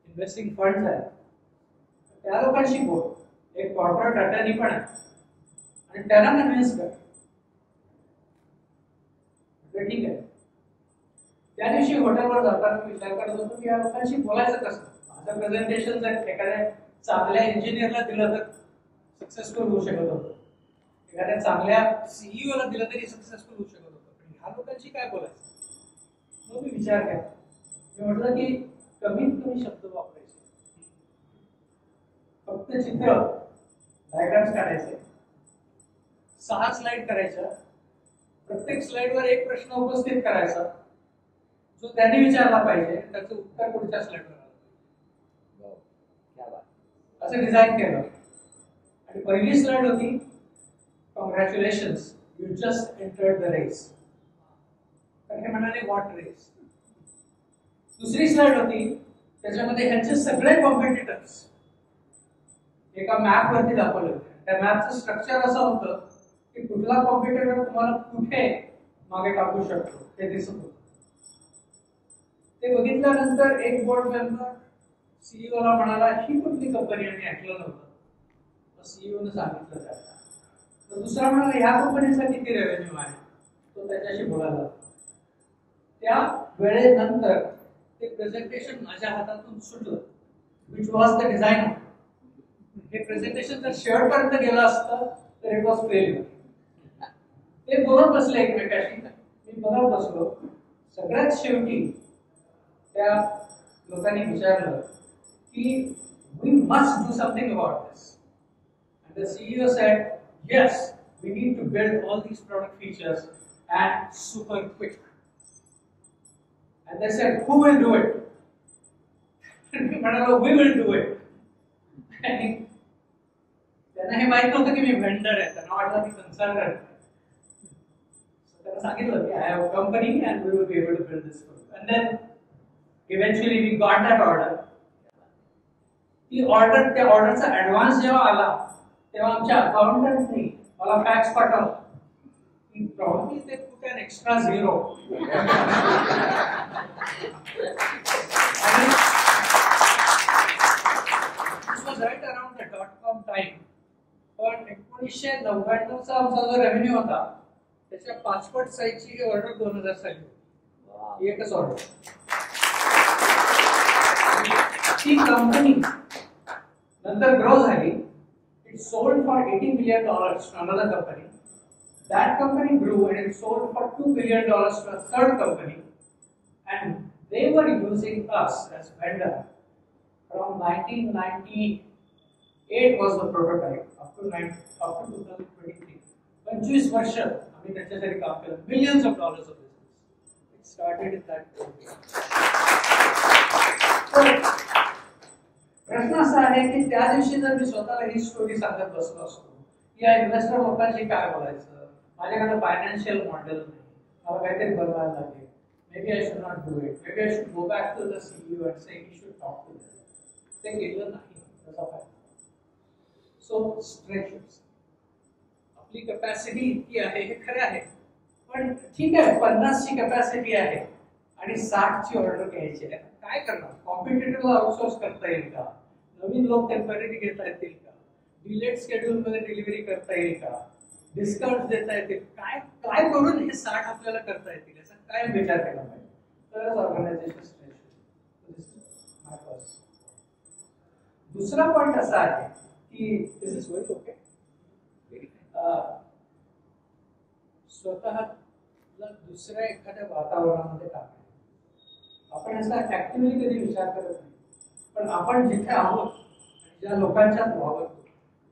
इन्व्हेस्टिंग फंड्स आहेत, त्या लोकांशी बोल. एक कॉर्पोरेट अटर्नी पण आहे आणि त्यांना कन्व्हिन्स कर. ठीक आहे. त्या दिवशी हॉटेलवर जाताना मी विचार करत होतो की या लोकांशी बोलायचं कसं. माझं प्रेझेंटेशन जर एखाद्या चांगल्या इंजिनियरला दिलं तर सक्सेसफुल होऊ शकत होतं, एखाद्या चांगल्या सीईओला दिलं तरी सक्सेसफुल होऊ शकत होतं, पण ह्या लोकांशी काय बोलायचं. मग मी विचार केला. मी म्हटलं की कमीत कमी शब्द वापरायचे, फक्त चित्र, डायग्राम्स काढायचे, 6 स्लाइड करायच्या, प्रत्येक स्लाइडवर एक प्रश्न उपस्थित करायचा जो त्यांनी विचारला पाहिजे, त्याचं उत्तर पुढच्या स्लाइडवर असं डिझाईन केलं. आणि पहिली स्लाइड होती, congratulations you just entered the race. तर हे म्हणाले व्हॉट रेस. दुसरी स्लाइड होती, त्याच्यामध्ये ह्यांचे सगळे कॉम्पिटिटर्स एका मॅप वरती दाखवले होते. त्या मॅपचं स्ट्रक्चर असं होतं की कुठला कॉम्पिटिटर तुम्हाला कुठे मागे टाकू शकतो ते दिसत होतं. ते बघितल्यानंतर एक बोर्ड मेंबर सीईओला म्हणाला, ही कुठली कंपनी आम्ही ऐकलं नव्हतं. सीईओने सांगितलं त्याला. तर दुसरा म्हणाला, ह्या कंपनीचा किती रेव्हेन्यू आहे, तो त्याच्याशी बोलायला. त्या वेळेनंतर ते प्रेझेंटेशन माझ्या हातातून सुटलं, विच वॉज द डिझाइन. हे प्रेझेंटेशन जर शेवटपर्यंत गेलं असतं तर इट वॉज फेल्युअर. ते बोलत बसले एकमेकाशी, मी बघत बसलो. सगळ्यात शेवटी त्या लोकांनी विचारलं की we must do something about this. And the CEO said, yes, we need to build all these product features and super quick. And they said, who will do it? And we will do it. And त्यांना हे माहित नव्हतं की मी vendor आहे, त्यांना वाटलं की consultant आहे. त्यांना सांगितलं की I have a company and we will be able to build this for you. And then eventually we got that order. ती ऑर्डर, त्या ऑर्डरचा ऍडव्हान्स जेव्हा आला तेव्हा आमच्या अकाउंटंटनी मला फॅक्स पाठवला की प्रॉब्ली ते put an extra zero. Right around the .com time. पण 1999चा आमचा जो रेव्हेन्यू होता त्याच्या 5 पट साईजची ऑर्डर 2000 साली होती. एकच ऑर्डर. ती कंपनी नंतर ग्रो झाली. It sold for $80 million to another company. That company grew and it sold for $2 billion to a third company. And they were using us as vendor from 1998 was the prototype up to 2023. 25 वर्ष आम्ही त्याच्यासाठी काम केलं. Millions of dollars of business. It started in that way. प्रश्न असा आहे की त्या दिवशी जर मी स्वतःला ही स्टोरी सांगत बसलो असतो, या इन्व्हेस्टर लोकांशी काय बोलायचं, माझ्याकडे फायनान्शियल मॉडेल नाही, मला काहीतरी बनवायला लागेल, maybe I should not do it, maybe I should go back to the CEO and say he should talk to them. ते केलं नाही. त्याचा फायदा. सो स्ट्रेचेस, आपली कॅपॅसिटी इतकी आहे हे खरं आहे, पण ठीक आहे 50ची कॅपॅसिटी आहे आणि 60ची ऑर्डर घ्यायची आहे. काय करणार? कॉम्पिटिटरला आउटसोर्स करता येईल का? नवीन लोक टेम्पररी घेता येतील का? डिलेड शेड्यूल मध्ये डिलिव्हरी करता येईल का? डिस्काउंट देता येतील? काय काय करून हे 60 आपल्याला करता येतील याचा काय विचार केला पाहिजे, तरच ऑर्गनायझेशन स्ट्रेच. दुसरा पॉइंट असा आहे की दिस इज व्हेरी ओके, स्वतःला दुसऱ्या एखाद्या वातावरणामध्ये टाकणे. आपण याचा ऍक्टिव्हली कधी विचार करत नाही, पण आपण जिथे आहोत आणि ज्या लोकांच्यात वावरतो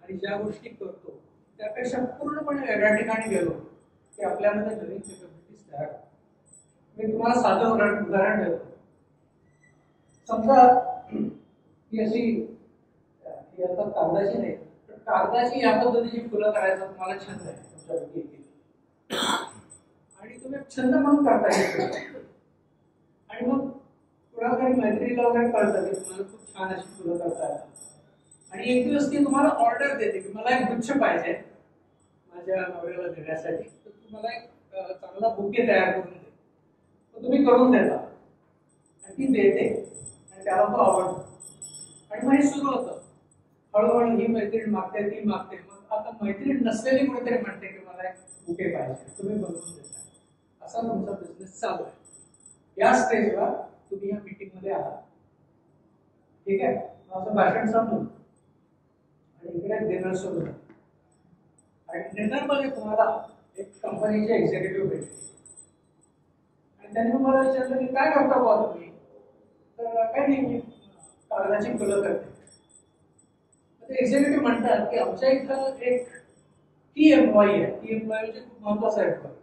आणि ज्या गोष्टी करतो त्यापेक्षा पूर्णपणे वेगळ्या ठिकाणी गेलो की आपल्यामध्ये नवीन कॅपॅबिलिटीज तयार होतात. मी तुम्हाला साधं उदाहरण देतो. समजा ही अशी आता कागदाची नाही, पण कागदाची या पद्धतीची फुलं करायचा तुम्हाला छंद आहे तुमच्यापैकी, आणि तुम्ही छंद म्हणून करता येईल. आणि मग कुणा काही मैत्रिणीला वगैरे कळतं की तुम्हाला खूप छान अशी फुलं करता येतात, आणि एक दिवस ती तुम्हाला ऑर्डर देते की मला एक गुच्छ पाहिजे माझ्या नवऱ्याला देण्यासाठी, तर तुम्हाला एक चांगला बुके तयार करून दे. तर तुम्ही करून देता आणि ती देते आणि त्याला तो आवडतो, आणि मग हे सुरू होतं. हळूहळू ही मैत्रीण मागते, ती मागते, मग आता मैत्रीण नसलेली कुठेतरी म्हणते की मला एक बुके पाहिजे, तुम्ही बनवून देता. असा तुमचा बिझनेस चालू आहे. या स्टेजवर तुम्ही या मीटिंग मध्ये आहात, ठीक आहे. माझं भाषण संपलं आणि इकडे डिनर सुरू झालं, आणि डिनर मध्ये तुम्हाला एक कंपनीचे एक्झिक्युटिव्ह भेटले आणि त्यांनी मला विचारलं की काय करता बुवा तुम्ही? तर काय नाही, मी कागदाची फुलं करते. ते एक्झिक्युटिव्ह म्हणतात की आमच्या इथं एक की एम्प्लॉई आहे, ती एम्प्लॉई म्हणजे खूप महत्वाचा एम्प्लॉई,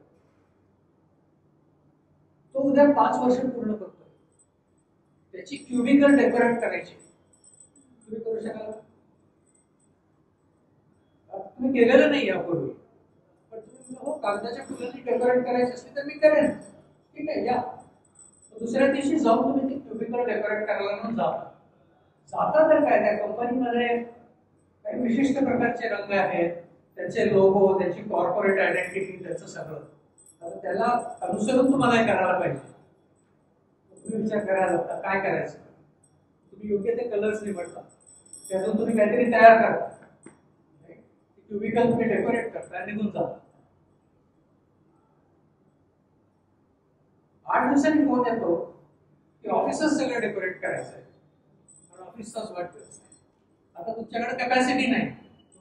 तो उद्या 5 वर्ष पूर्ण करतोय, त्याची क्युबिकल डेकोरेट करायची. तुम्ही करू शकाल? तुम्ही केलेलं नाही यापूर्वी, पण तुम्ही हो कागदाच्या फुलांनी डेकोरेट करायची असली तर मी करेन, ठीक आहे या. दुसऱ्या दिवशी जाऊन तुम्ही ती क्युबिकल डेकोरेट करायला म्हणून जाता तर काय त्या कंपनीमध्ये काही विशिष्ट प्रकारचे रंग आहेत, त्यांचे लोगो, त्यांची कॉर्पोरेट आयडेंटिटी, त्याचं सगळं. आता त्याला अनुसरून तुम्हाला हे करायला पाहिजे. तुम्ही विचार करायला लागता काय करायचं. तुम्ही योग्य ते कलर्स निवडता, त्यातून तुम्ही काहीतरी तयार करता, क्युबिकल तुम्ही डेकोरेट करता आणि निघून जाता. 8 दिवसांनी फोन येतो की ऑफिसच सगळं डेकोरेट करायचं आहे, कारण ऑफिसचाच वाटतोय. आता तुमच्याकडे कॅपॅसिटी नाही,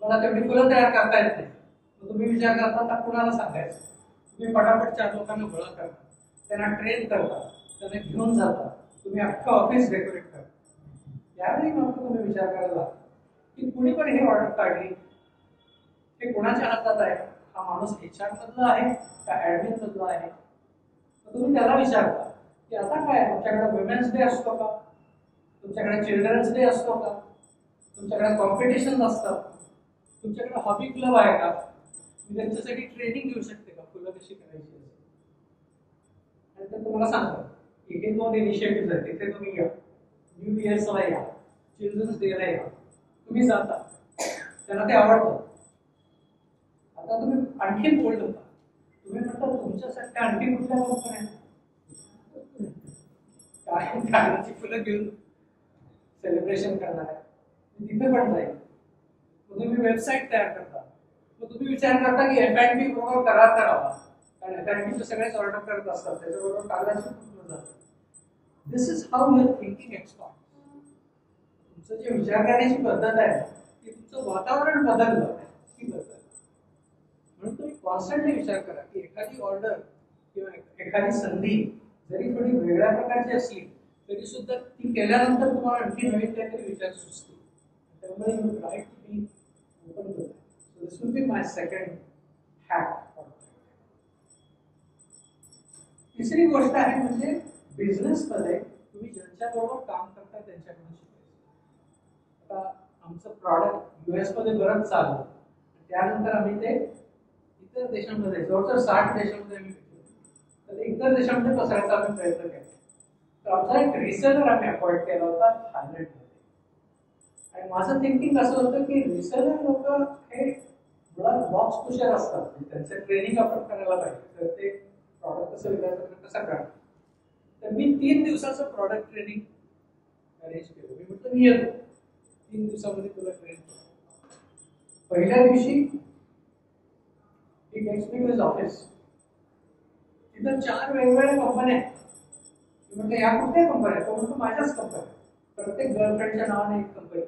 तुम्हाला तेवढी फुलं तयार करता येत नाही, तुम्ही विचार करता आता कुणाला सांगायचं. तुम्ही पटापट 4 लोकांना गोळा करता, त्यांना ट्रेन करता, त्यांना घेऊन जाता, तुम्ही अख्खं ऑफिस डेकोरेट करता. यावेळी मग तुम्ही विचार करायला की कुणी पण ही ऑर्डर काढली, हे कोणाच्या हातात आहे? हा माणूस HR मधला आहे का ऍडमिन मधला आहे? तुम्ही त्याला विचारता की आता काय तुमच्याकडे वुमेन्स डे असतो का, तुमच्याकडे चिल्ड्रन्स डे असतो का, तुमच्याकडे कॉम्पिटिशन असतात, तुमच्याकडे हॉबी क्लब आहे का, मी त्यांच्यासाठी ट्रेनिंग घेऊ शकते का फुलं कशी करायची असेल. आणि ते तुम्हाला सांगतात इथे 2 इनिशिएटिव्ह आहेत, तिथे तुम्ही या, न्यू इयर्सला या, चिल्ड्रन्स डेला या, तुम्ही जाता, त्यांना ते आवडतं. आता तुम्ही आणखी बोल्ड होता, तुम्ही म्हणता तुमच्यासाठी आणखी कुठल्या कंपन्या काय गाण्याची फुलं घेऊन सेलिब्रेशन करणार आहे, तिथे पण जाईल. मग तुम्ही वेबसाईट तयार करता, मग तुम्ही विचार करता की F&B बरोबर करार करावा, कारण F&B सगळेच ऑर्डर करत असतात, त्याच्याबरोबर कागदाची फुलं जातात. This is how your thinking expert. तुमचं जे विचार करण्याची पद्धत आहे ती तुमचं वातावरण बदललं की बदललं. म्हणून तुम्ही कॉन्स्टंटली विचार करा की एखादी ऑर्डर किंवा एखादी संधी जरी थोडी वेगळ्या प्रकारची असली तरी सुद्धा ती केल्यानंतर तुम्हाला आणखी नवीन काहीतरी विचार सुचतील. त्यामुळे you try to be open to that. So this will be my second hack. तिसरी गोष्ट आहे म्हणजे बिझनेसमध्ये तुम्ही ज्यांच्याबरोबर काम करता त्यांच्याकडून शिकायचं. आता आमचं प्रॉडक्ट US मध्ये बरंच चाललं, त्यानंतर आम्ही ते इतर देशांमध्ये जवळजवळ 60 देशांमध्ये आम्ही तर इतर देशांमध्ये पसरायचा आम्ही प्रयत्न केला. तर आमचा एक रिसेलर आम्ही अपॉइंट केला होता थायलंडमध्ये. आणि माझं थिंकिंग असं होतं की रिसेलर लोक हे मुळात बॉक्स पुशर असतात, त्यांचं ट्रेनिंग आपण करायला पाहिजे, तर ते प्रॉडक्ट कसं विकायचं कसं करणार. तर मी 3 दिवसाचं प्रॉडक्ट ट्रेनिंग अरेंज केलं. मी म्हटलं मी येतो 3 दिवसामध्ये तुला ट्रेन करतो. पहिल्या दिवशी एक एक्सपिरियन्स ऑफिस, तिथं 4 वेगवेगळ्या कंपन्या आहेत. म्हटलं या कुठल्या कंपन्या? तो म्हणतो माझ्याच कंपन्या, प्रत्येक गर्लफ्रेंडच्या नावाने एक कंपनी.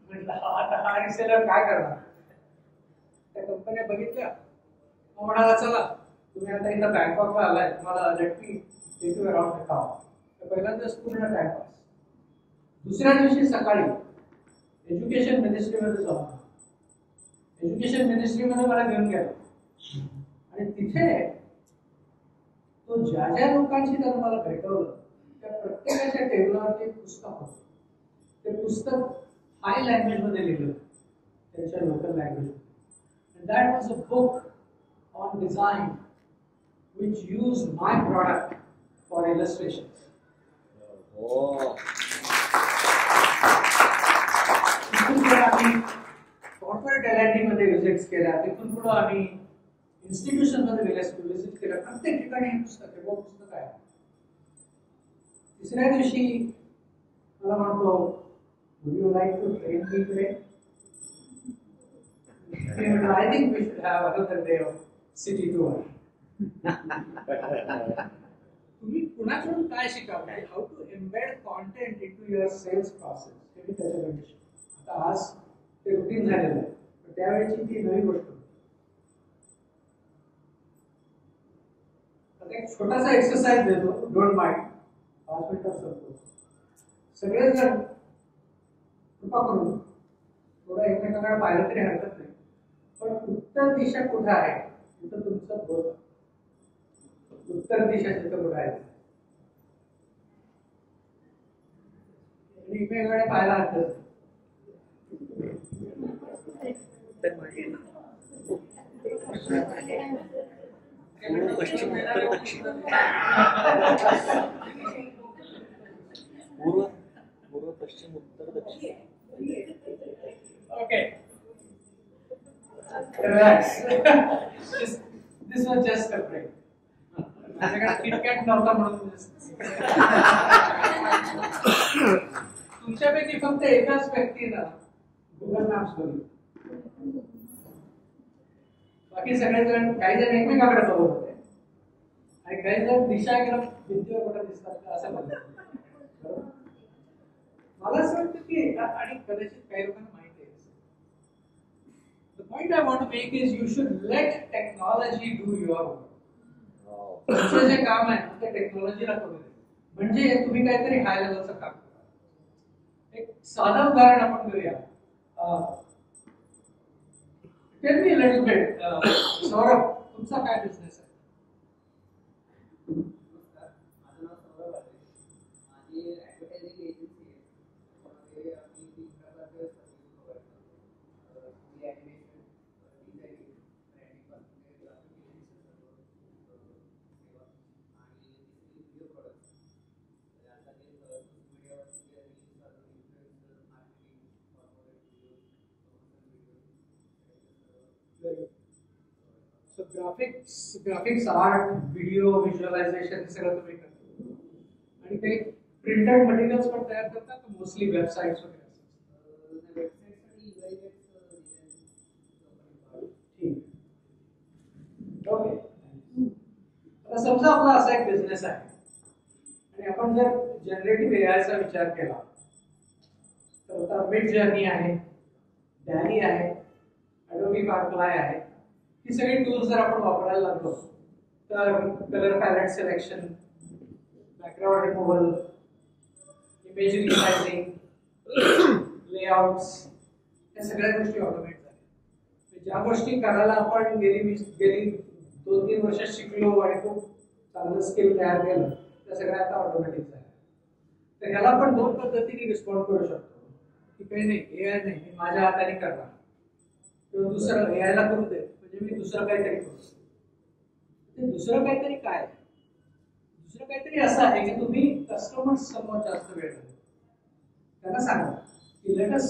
म्हटलं आता हा रिसेलर काय करणार? त्या कंपन्या बघितल्या, मग म्हणाला चला तुम्ही आता इथं बँकॉकला आलाय, तुम्हाला let take you around the town. तर पहिला दिवस पूर्ण टाइमपास. दुसऱ्या दिवशी सकाळी एज्युकेशन मिनिस्ट्रीमध्ये जाऊन, एज्युकेशन मिनिस्ट्रीमध्ये मला घेऊन गेला आणि तिथे तो ज्या ज्या लोकांशी त्यानं मला भेटवलं त्या प्रत्येकाच्या टेबलावरती एक पुस्तक होतं. ते पुस्तक थाय लँग्वेजमध्ये लिहिलं, त्यांच्या local language. That was a book on design which used my product for illustrations. तिथून पुढे आम्ही कॉर्पोरेट L&D मध्ये विजिट्स केल्या, तिथून पुढे आम्ही इन्स्टिट्यूशन मध्ये विजिट केलं. प्रत्येक ठिकाणी हे पुस्तक आहे, वो पुस्तक आहे. तिसऱ्या दिवशी मला म्हणतो would you like to train me today? I think we should have another day of city tour. तुम्ही कुणाकडून काय शिकावं, how to embed content into your sales process, हे मी त्याच्याकडे शिकलो. आता आज ते रुटीन झालेलं आहे, पण त्यावेळेची ती नवी गोष्ट. आता एक छोटासा एक्सरसाइज देतो, डोंट माइंड. 5 मिनिटात संपतो. सगळेच जण कृपा करून थोडं एकमेकांकडे पाहिलं तरी हरकत नाही, पण उत्तर दिशा कुठे आहे तिथं तुमचं बोट, उत्तर दिशा तिथं कुठे आहे एकमेकांकडे पाहायला हरकत. पश्चिम उत्तर दक्षिण पूर्व पश्चिम उत्तर दक्षिण. Okay. Relax. This was just a break. माझ्याकडे किटकॅट नव्हता म्हणून तुमच्यापैकी फक्त एकाच व्यक्तीनं गुगल मॅप्स बघितलं, बाकी सगळेजण काही जण एकमेकाकडे बघत होते आणि काही जण दिशा एकदम भिंतीवर कुठे दिसतात असं बघत. मला असं वाटतं की आणि कदाचित काही लोकांना माहिती आहे. The point I want to make is you should let technology do your work. तुमचं जे काम आहे ते टेक्नॉलॉजीला करू दे, म्हणजे तुम्ही काहीतरी हाय लेवलचं काम करा. साधं उदाहरण आपण घेऊया. Tell me little bit, Saurabh तुमचा काय बिझनेस आहे? माझं नाव सौरभ आहे. माझी ॲडव्हर्टायझिंग एजन्सी आहे. त्यामध्ये आम्ही 3 प्रकारचे सर्व्हिस प्रोव्हाइड करतो. ॲनिमेशन, डिझायनिंग, ब्रँडिंग पासून ग्राफिक डिझाईनचं सर्व सेवा आणि व्हिडिओ प्रोडक्ट्स. आता जे सोशल मीडियावरती जे रील्स चालू, influencer marketing, corporate video, promotion video. So graphics art, video, visualisation हे सगळं तुम्ही करता. आणि काही प्रिंटेड मटेरियल्स पण तयार करतात, मोस्टली वेबसाईट्स वगैरे असतात. ठीक. ओके. आता समजा आपला असा एक बिझनेस आहे आणि आपण जर जनरेटिव्ह एआयचा विचार केला तर आता मिड जर्नी आहे, डॅली आहे, अडोबी फायरफ्लाय आहे. ही सगळी टूल्स जर आपण वापरायला लागलो तर colour palette selection, background removal, image resizing, layouts, या सगळ्या गोष्टी ऑटोमेट झाल्या. ज्या गोष्टी करायला आपण गेली 2-3 वर्ष शिकलो आणि खूप चांगलं स्किल तयार केलं त्या सगळ्या आता ऑटोमॅटिक झाल्या. तर ह्याला आपण 2 पद्धतीने रिस्पॉन्ड करू शकतो की काही नाही, एआय नाही, मी माझ्या हाताने करणार, किंवा दुसरं एआयला करू दे म्हणजे मी दुसरं काहीतरी करू. ते दुसरं काहीतरी काय? दुसरं काहीतरी असं आहे की तुम्ही कस्टमर्स समोर जास्त वेळ घालवा. त्यांना सांगा की लेट अस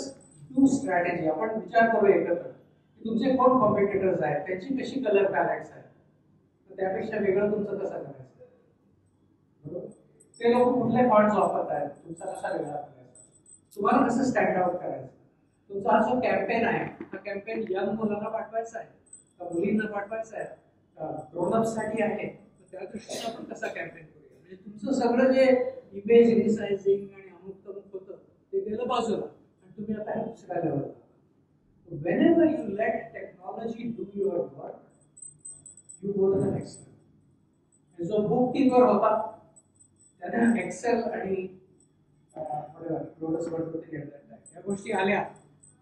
डू स्ट्रॅटेजी. आपण विचार करू एकत्र की तुमचे कोण कॉम्पिटिटर्स आहेत, त्यांची कशी कलर पॅलेट्स आहेत, तर त्यापेक्षा वेगळं तुमचं कसं करायचं. बरोबर. ते लोक कुठले फॉन्ट्स वापरत आहेत, तुमचा कसा वेगळा करायचा, तुम्हाला कसं स्टँड आउट करायचं. तुमचा हा जो कॅम्पेन आहे हा कॅम्पेन यंग मुलांना पाठवायचा आहे का मुलींना पाठवायचा आहे, ग्रोनअपसाठी आहे, तर त्या दृष्टीने आपण कसा कॅम्पेन करूया. म्हणजे तुमचं सगळं जे इमेज रिसायझिंग आणि अमुक तमुक होतं ते गेलं बाजूला आणि तुम्ही आता दुसऱ्या लेवलला. whenever you let technology do your work, you go to the next level. जो बुक कीपर होता त्याने एक्सेल आणि या गोष्टी आल्या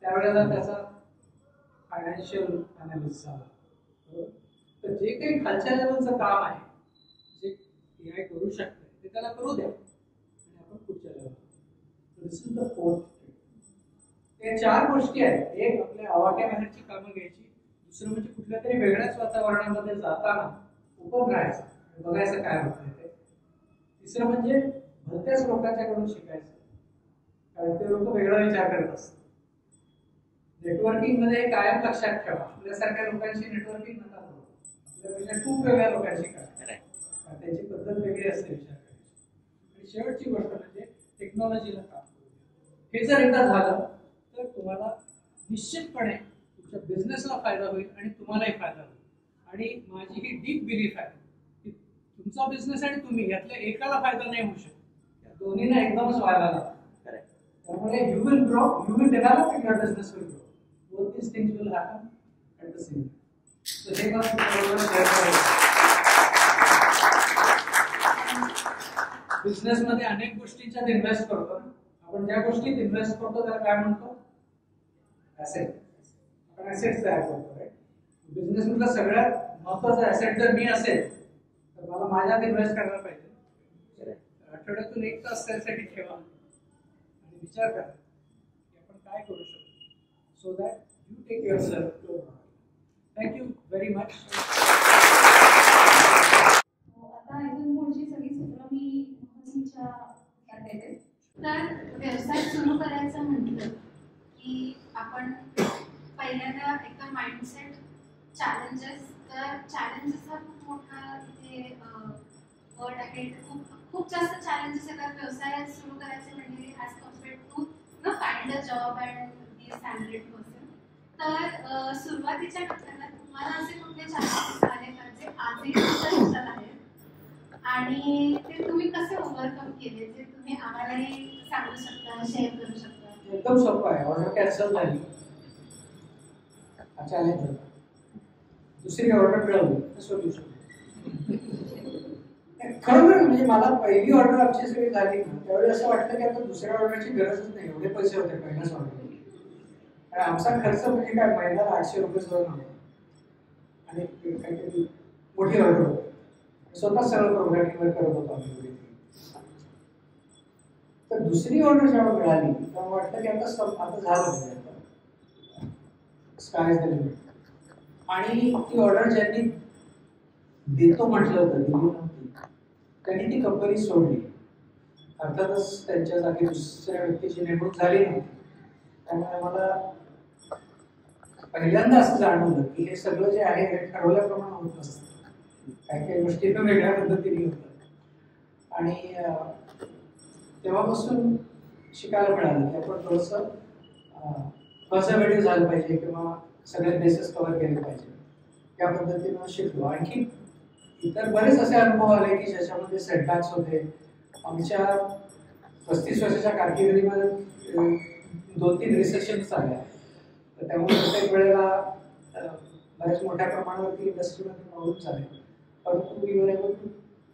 त्यावेळेला त्याचा फायनान्शियल अनालिसिस झाला. तर जे काही खालच्या लेवलचं काम आहे जे एआय करू शकते ते त्याला करू द्या आणि आपण पुढच्या लेवलला. दिस इज द 4th. त्या 4 गोष्टी आहेत. एक आपल्या आवाक्याबाहेरची कामं घ्यायची, दुसरं म्हणजे कुठल्या तरी वेगळ्याच वातावरणामध्ये जाताना ओपन राहायचं, बघायचं काय होतंय ते. तिसरं म्हणजे भलत्याच लोकांच्याकडून शिकायचं, कारण ते लोक वेगळा विचार करत असतात. नेटवर्किंग मध्ये कायम लक्षात ठेवा, आपल्यासारख्या लोकांशी नेटवर्किंग नका करू. आपल्यापेक्षा खूप वेगळ्या लोकांशी करा, कारण त्यांची पद्धत वेगळी असते विचार करायची. आणि शेवटची गोष्ट म्हणजे टेक्नॉलॉजीला काम करू. हे जर एकदा झालं तर तुम्हाला निश्चितपणे तुमच्या बिझनेसला फायदा होईल आणि तुम्हालाही फायदा होईल. आणि माझी ही डीप बिलीफ आहे की तुमचा बिझनेस आणि तुम्ही यातल्या एकाला फायदा नाही होऊ शकत, या दोन्हीला एकदमच व्हायला लागतं. त्यामुळे you will grow, you will develop and your business will grow. Both these things will happen at the same time. So हे मला तुमच्याबरोबर शेअर करायचं. बिझनेसमध्ये अनेक गोष्टींच्यात इन्व्हेस्ट करतो. आपण ज्या गोष्टीत इन्व्हेस्ट करतो त्याला काय म्हणतो? ॲसेट. आपण ॲसेट्स तयार करतो. राईट. बिझनेस मधला सगळ्यात महत्त्वाचा ॲसेट जर मी असेल तर मला माझ्यात इन्व्हेस्ट करायला पाहिजे. आठवड्यातून 1 तास त्यासाठी ठेवा आणि विचार करा की आपण काय करू शकतो, so that you take yourself to. Thank you very much. आता इथून पुढची सगळी सूत्र मी महसीच्या यात देते. तर व्यवसाय सुरू करायचं म्हटलं की आपण पहिल्यांदा एकदम माइंडसेट, चॅलेंजेस. तर चॅलेंजेस हा खूप मोठा इथे वर्ड आहे. खूप जास्त चॅलेंजेस येतात व्यवसाय सुरू करायचे म्हणजे as compared to find a job and be a salaried person. तर सुरुवातीच्या टप्प्याला तुम्हाला असे कुठले चॅलेंजेस आले का जे आजही तुमच्या लक्षात आहेत आणि ते तुम्ही कसे ओव्हरकम केले, जे तुम्ही आम्हालाही सांगू शकता, शेअर करू शकता? एकदम सोपं आहे. ऑर्डर कॅन्सल झाली हा चॅलेंज होता. दुसरी ऑर्डर मिळवली सोल्युशन. खरोखर म्हणजे मला पहिली ऑर्डर आमची सगळी झाली ना त्यावेळी असं वाटलं की आता दुसऱ्या ऑर्डरची गरजच नाही, एवढे पैसे होते पहिल्याच ऑर्डरमध्ये. आणि आमचा खर्च म्हणजे काय महिन्याला 800 रुपये जवळ नव्हता आणि काहीतरी मोठी ऑर्डर होती. स्वतः सगळं प्रोग्रामिंग करत होतो आम्ही. तर दुसरी ऑर्डर जेव्हा मिळाली तेव्हा वाटलं की आता झालं म्हणजे आता स्काय इज द लिमिट. आणि ती ऑर्डर ज्यांनी देतो म्हटलं होतं दिली नव्हती त्यांनी ती कंपनी सोडली. अर्थातच त्यांच्या जागी दुसऱ्या व्यक्तीची नेमणूक झाली नव्हती. त्यामुळे मला पहिल्यांदा असं जाणवलं की हे सगळं जे आहे हे ठरवल्याप्रमाणे होत नसतं. काही काही गोष्टी वेगळ्या पद्धतीने होतात. आणि तेव्हापासून शिकायला मिळालं की आपण थोडंसं कन्झर्वेटिव्ह झालं पाहिजे किंवा सगळे बेसिस कव्हर केले पाहिजे. या पद्धतीनं शिकलो. आणखी इतर बरेच असे अनुभव आले की ज्याच्यामध्ये सेटबॅक्स होते. आमच्या 35 वर्षाच्या कारकिर्दीमध्ये 2-3 रिसेशन्स आल्या. तर त्यामुळे प्रत्येक वेळेला बऱ्याच मोठ्या प्रमाणावरती इंडस्ट्रीमध्ये प्रॉब्लेम झाले. परंतु we were able to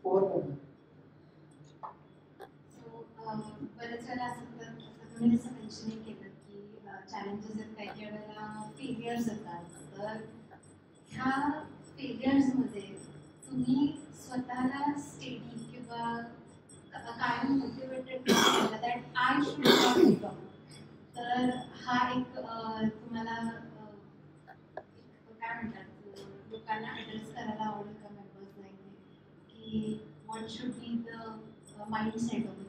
overcome. बरेच वेळेला असं तुम्ही जसं मेन्शन केलं की चॅलेंजेस आहेत, काही वेळेला फेलियर्स येतात. तर ह्या फेलियर्समध्ये तुम्ही स्वतःला स्टेडी किंवा कायम मोटिवेटेड केलं that I should not give up. तर हा एक तुम्हाला काय म्हणतात लोकांना ॲड्रेस करायला आवडेल का मेंबर्सला की what should be the mindset of it?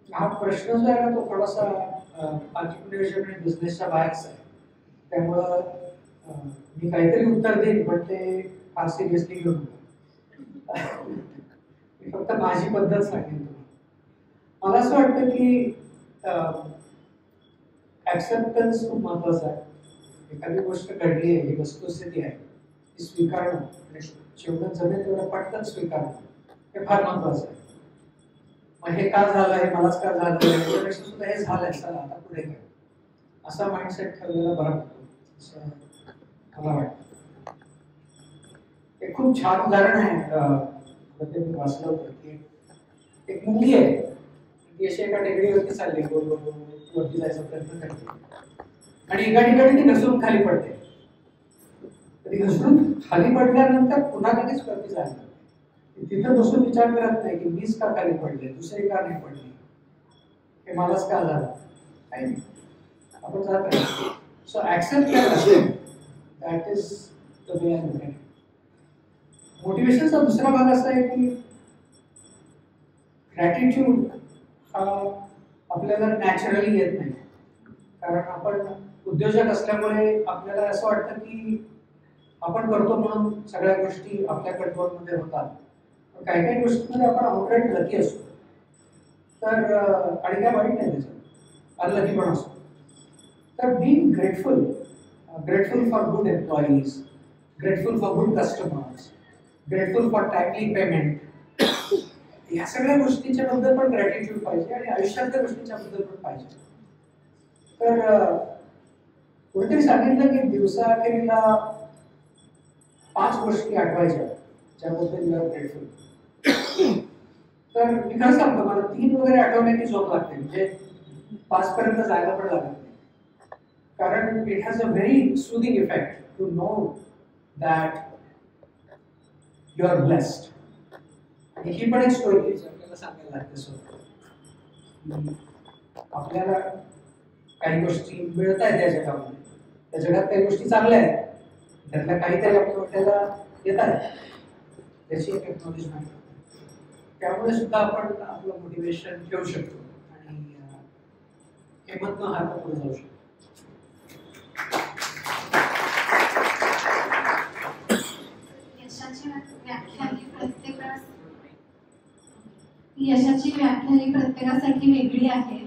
हा प्रश्न जो आहे ना तो थोडासा एंटरप्रेन्योरशिप आणि बिझनेसच्या बाहेरचा आहे. त्यामुळं मी काहीतरी उत्तर देईन पण ते फार सिरियसली घेऊ नका. मी फक्त माझी पद्धत सांगेन तुम्हाला. मला असं वाटतं की ऍक्सेप्टन्स खूप महत्वाचा आहे. एखादी गोष्ट घडली आहे, ही वस्तुस्थिती आहे, ती स्वीकारणं जेवढं जमेल तेवढं पटकन स्वीकारणं हे फार महत्वाचं आहे. मग हे का झालं, हे मलाच का झालं, याच्यापेक्षा सुद्धा हे झालंय, चला आता पुढे काय, असा माइंडसेट ठेवलेला बरा पडतो असं मला वाटतं. एक खूप छान उदाहरण आहे, ते मी वाचलं होतं की एक मुलगी आहे, ती अशी एका टेकडीवरती चालली, वरती जायचा प्रयत्न करते आणि एका ठिकाणी ती घसरून खाली पडते. ती घसरून खाली पडल्यानंतर पुन्हा कधीच वरती जायला तिथं बसून विचार करत नाही की मीच का खाली पडले, दुसरी का नाही पडली, हे मलाच का झालं, काही नाही, आपण जात आहे. सो ऍक्सेप्ट केलं, that is the way I look at it. मोटिवेशनचा दुसरा भाग असा आहे की ग्रॅटिट्यूड हा आपल्याला नॅचरली येत नाही. कारण आपण उद्योजक असल्यामुळे आपल्याला असं वाटतं की आपण करतो म्हणून सगळ्या गोष्टी आपल्या कंट्रोलमध्ये होतात. काही काही गोष्टींमध्ये आपण आउटराईट लकी असतो. तर आणि काय वाईट नाही त्याच्यात, अनलकी पण असतो. तर being grateful for good employees, grateful for good customers, grateful for timely payment, ह्या सगळ्या गोष्टींच्या बद्दल पण ग्रॅटिट्यूड पाहिजे आणि आयुष्यातल्या गोष्टींच्या बद्दल पण पाहिजे. तर कोणीतरी सांगितलं की दिवसाअखेरीला 5 गोष्टी आठवायच्या ज्याबद्दल यू आर ग्रेटफुल. तर मी खरं सांगतो, मला 3 वगैरे आठवण्याची झोप लागते, म्हणजे 5 पर्यंत जायला पण लागत नाही. कारण it has a very soothing effect to know that you are blessed. आणि ही पण एक स्टोरी आपल्याला सांगायला लागते स्वतः. आपल्याला काही गोष्टी मिळत आहेत या जगामध्ये, त्या जगात काही गोष्टी चांगल्या आहेत, त्यातल्या काहीतरी आपल्याला येत आहे, त्याची एक एक्नॉलेजमेंट. त्यामुळे सुद्धा आपण आपलं मोटिवेशन ठेवू शकतो आणि हिंमत न हारता पुढे जाऊ शकतो. यशाची व्याख्या ही प्रत्येकासाठी वेगळी आहे.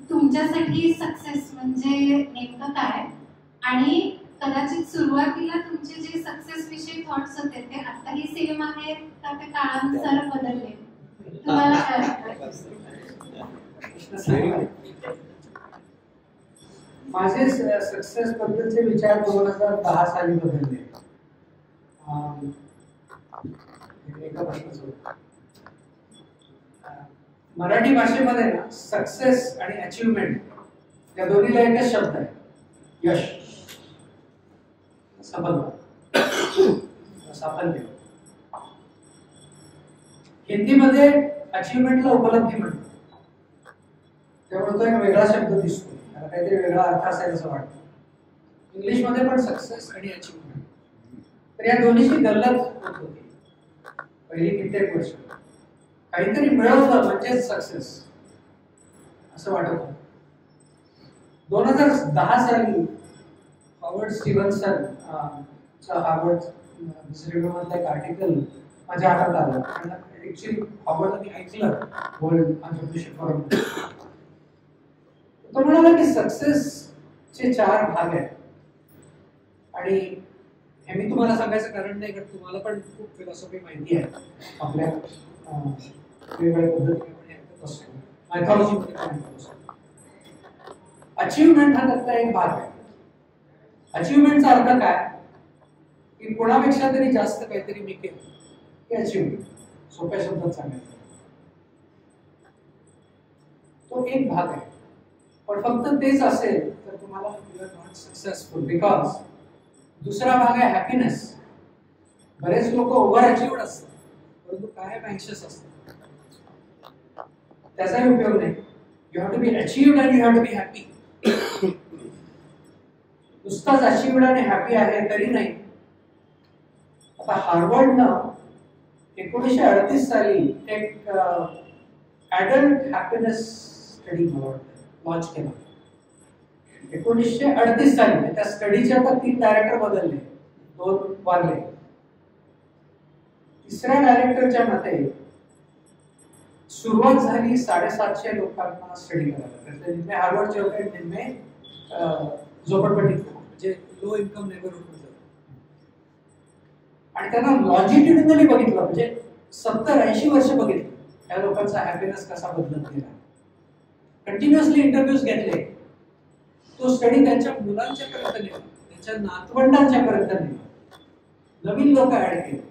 तुमच्यासाठी सक्सेस म्हणजे नेमकं काय, आणि कदाचित सुरुवातीला तुमचे जे सक्सेस विषयी थॉट्स होते ते आताही सेम आहेत का ते काळानुसार बदलले, तुम्हाला काय वाटतं? माझे सक्सेस बद्दलचे विचार 2010 साली बदलले. एका प्रश्नाचं उत्तर. मराठी भाषेमध्ये ना सक्सेस आणि अचिव्हमेंट या दोन्हीला एकच शब्द आहे, यश. साफल्य. हिंदीमध्ये अचिव्हमेंटला उपलब्धी म्हणतात, त्यामुळे तो एक वेगळा शब्द दिसतो, त्याला काहीतरी वेगळा अर्थ असेल असं वाटतं. इंग्लिशमध्ये पण सक्सेस आणि अचिव्हमेंट, तर या दोन्हीची गल्लत होत होती पहिली कित्येक वर्ष. काहीतरी मिळवलं म्हणजेच सक्सेस असं वाटत होतं. 2010 साली हॉवर्ड स्टीव्हन्सन हार्वर्ड मधलं एक आर्टिकल माझ्या हातात आलं. ऍक्च्युली हॉवर्डला मी ऐकलं वर्ल्ड एंटरप्रेन्योरशिप फोरम. तो म्हणाला की सक्सेसचे 4 भाग आहेत, आणि हे मी तुम्हाला सांगायचं कारण नाही, कारण तुम्हाला पण खूप फिलॉसॉफी माहिती आहे. आपल्या वेगवेगळ्या पद्धतीने आपण ऐकत असतो, मायथॉलॉजीमध्ये पण ऐकत असतो. अचिव्हमेंट हा त्यातला एक भाग आहे. अचिव्हमेंटचा अर्थ काय की कोणापेक्षा तरी जास्त काहीतरी मी केलं, हे अचिव्हमेंट. सोप्या शब्दात सांगायचं तो एक भाग आहे. पण फक्त तेच असेल तर तुम्हाला you are not successful, because दुसरा भाग आहे हॅपीनेस. बरेच लोक ओव्हर अचिव्हड असतात परंतु कायम अँक्शियस असतात, त्याचाही उपयोग नाही. You have to be achieved and you have to be happy. नुसताच अचिव्ड आणि हॅपी आहे तरी नाही. आता हार्वर्डनं 1938 साली एक ॲडल्ट हॅपीनेस स्टडी लॉन्च केला. 1938 साली. त्या स्टडीचे आता 3 डायरेक्टर बदलले, 2 वारले. तिसऱ्या डायरेक्टरच्या मते सुरुवात झाली 750 लोकांना स्टडी करायला. त्यातले निम्मे हार्वर्डचे होते, निम्मे झोपडपट्टीत, म्हणजे लो इन्कम नेबरहूड. आणि त्यांना लॉजिट्युडिनली बघितलं, म्हणजे 70-80 वर्ष बघितलं या लोकांचा हॅपीनेस कसा बदलत गेला. कंटिन्युअसली इंटरव्ह्यूज घेतले. तो स्टडी त्यांच्या मुलांच्या पर्यंत नेला, त्यांच्या नातवंडांच्या पर्यंत नेला, नवीन लोक ऍड केले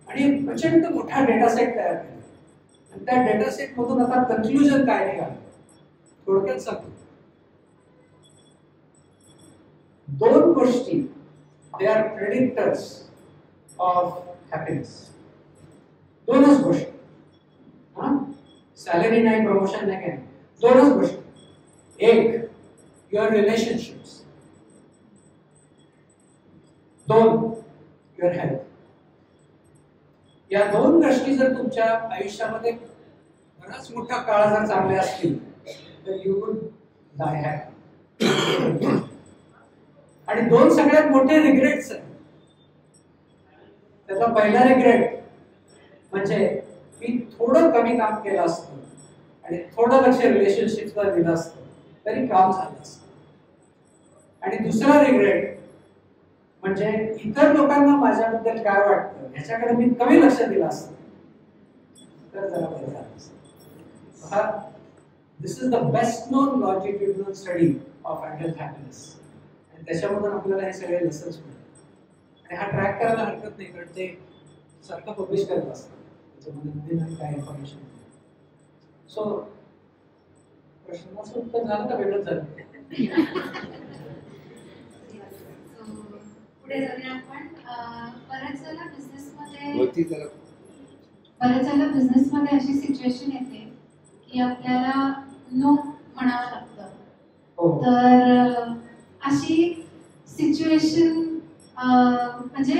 आणि एक प्रचंड मोठा डेटा सेट तयार केला. आणि त्या डेटा सेट मधून आता कन्क्लुजन काय निघालं थोडक्यात सांगतो. 2 गोष्टी they are predictors of happiness. 2च गोष्टी. सॅलरी नाही, प्रमोशन नाही, काय, 2च गोष्टी. एक, युअर रिलेशनशिप्स. 2, your health. या 2 गोष्टी जर तुमच्या आयुष्यामध्ये बराच मोठा काळ जर चांगल्या असतील तर यू वुड डाय हॅपी. आणि 2 सगळ्यात मोठे रिग्रेट्स आहेत. त्याचा पहिला रिग्रेट म्हणजे मी थोडं कमी काम केलं असतं आणि थोडं लक्ष रिलेशनशिपला दिलं असतं तरी काम झालं असतं. आणि दुसरा रिग्रेट म्हणजे इतर लोकांना माझ्याबद्दल काय वाटतं ह्याच्याकडे मी कमी लक्ष दिलं असतं तर जरा बरं झालं असतं. This is the best known longitudinal study of adult happiness. आणि त्याच्यामधून आपल्याला हे सगळे लेसन्स मिळतात. आणि हा ट्रॅक करायला हरकत नाही, कारण ते सारखं पब्लिश करत असतात, त्याच्यामध्ये नवीन नवीन काय इन्फॉर्मेशन. सो प्रश्नाचं उत्तर झालं का वेगळंच झालं? पुढे जाऊया आपण. बऱ्याच वेळेला बिझनेसमध्ये अशी सिच्युएशन येते की आपल्याला नो म्हणावं लागतं. तर अशी सिच्युएशन म्हणजे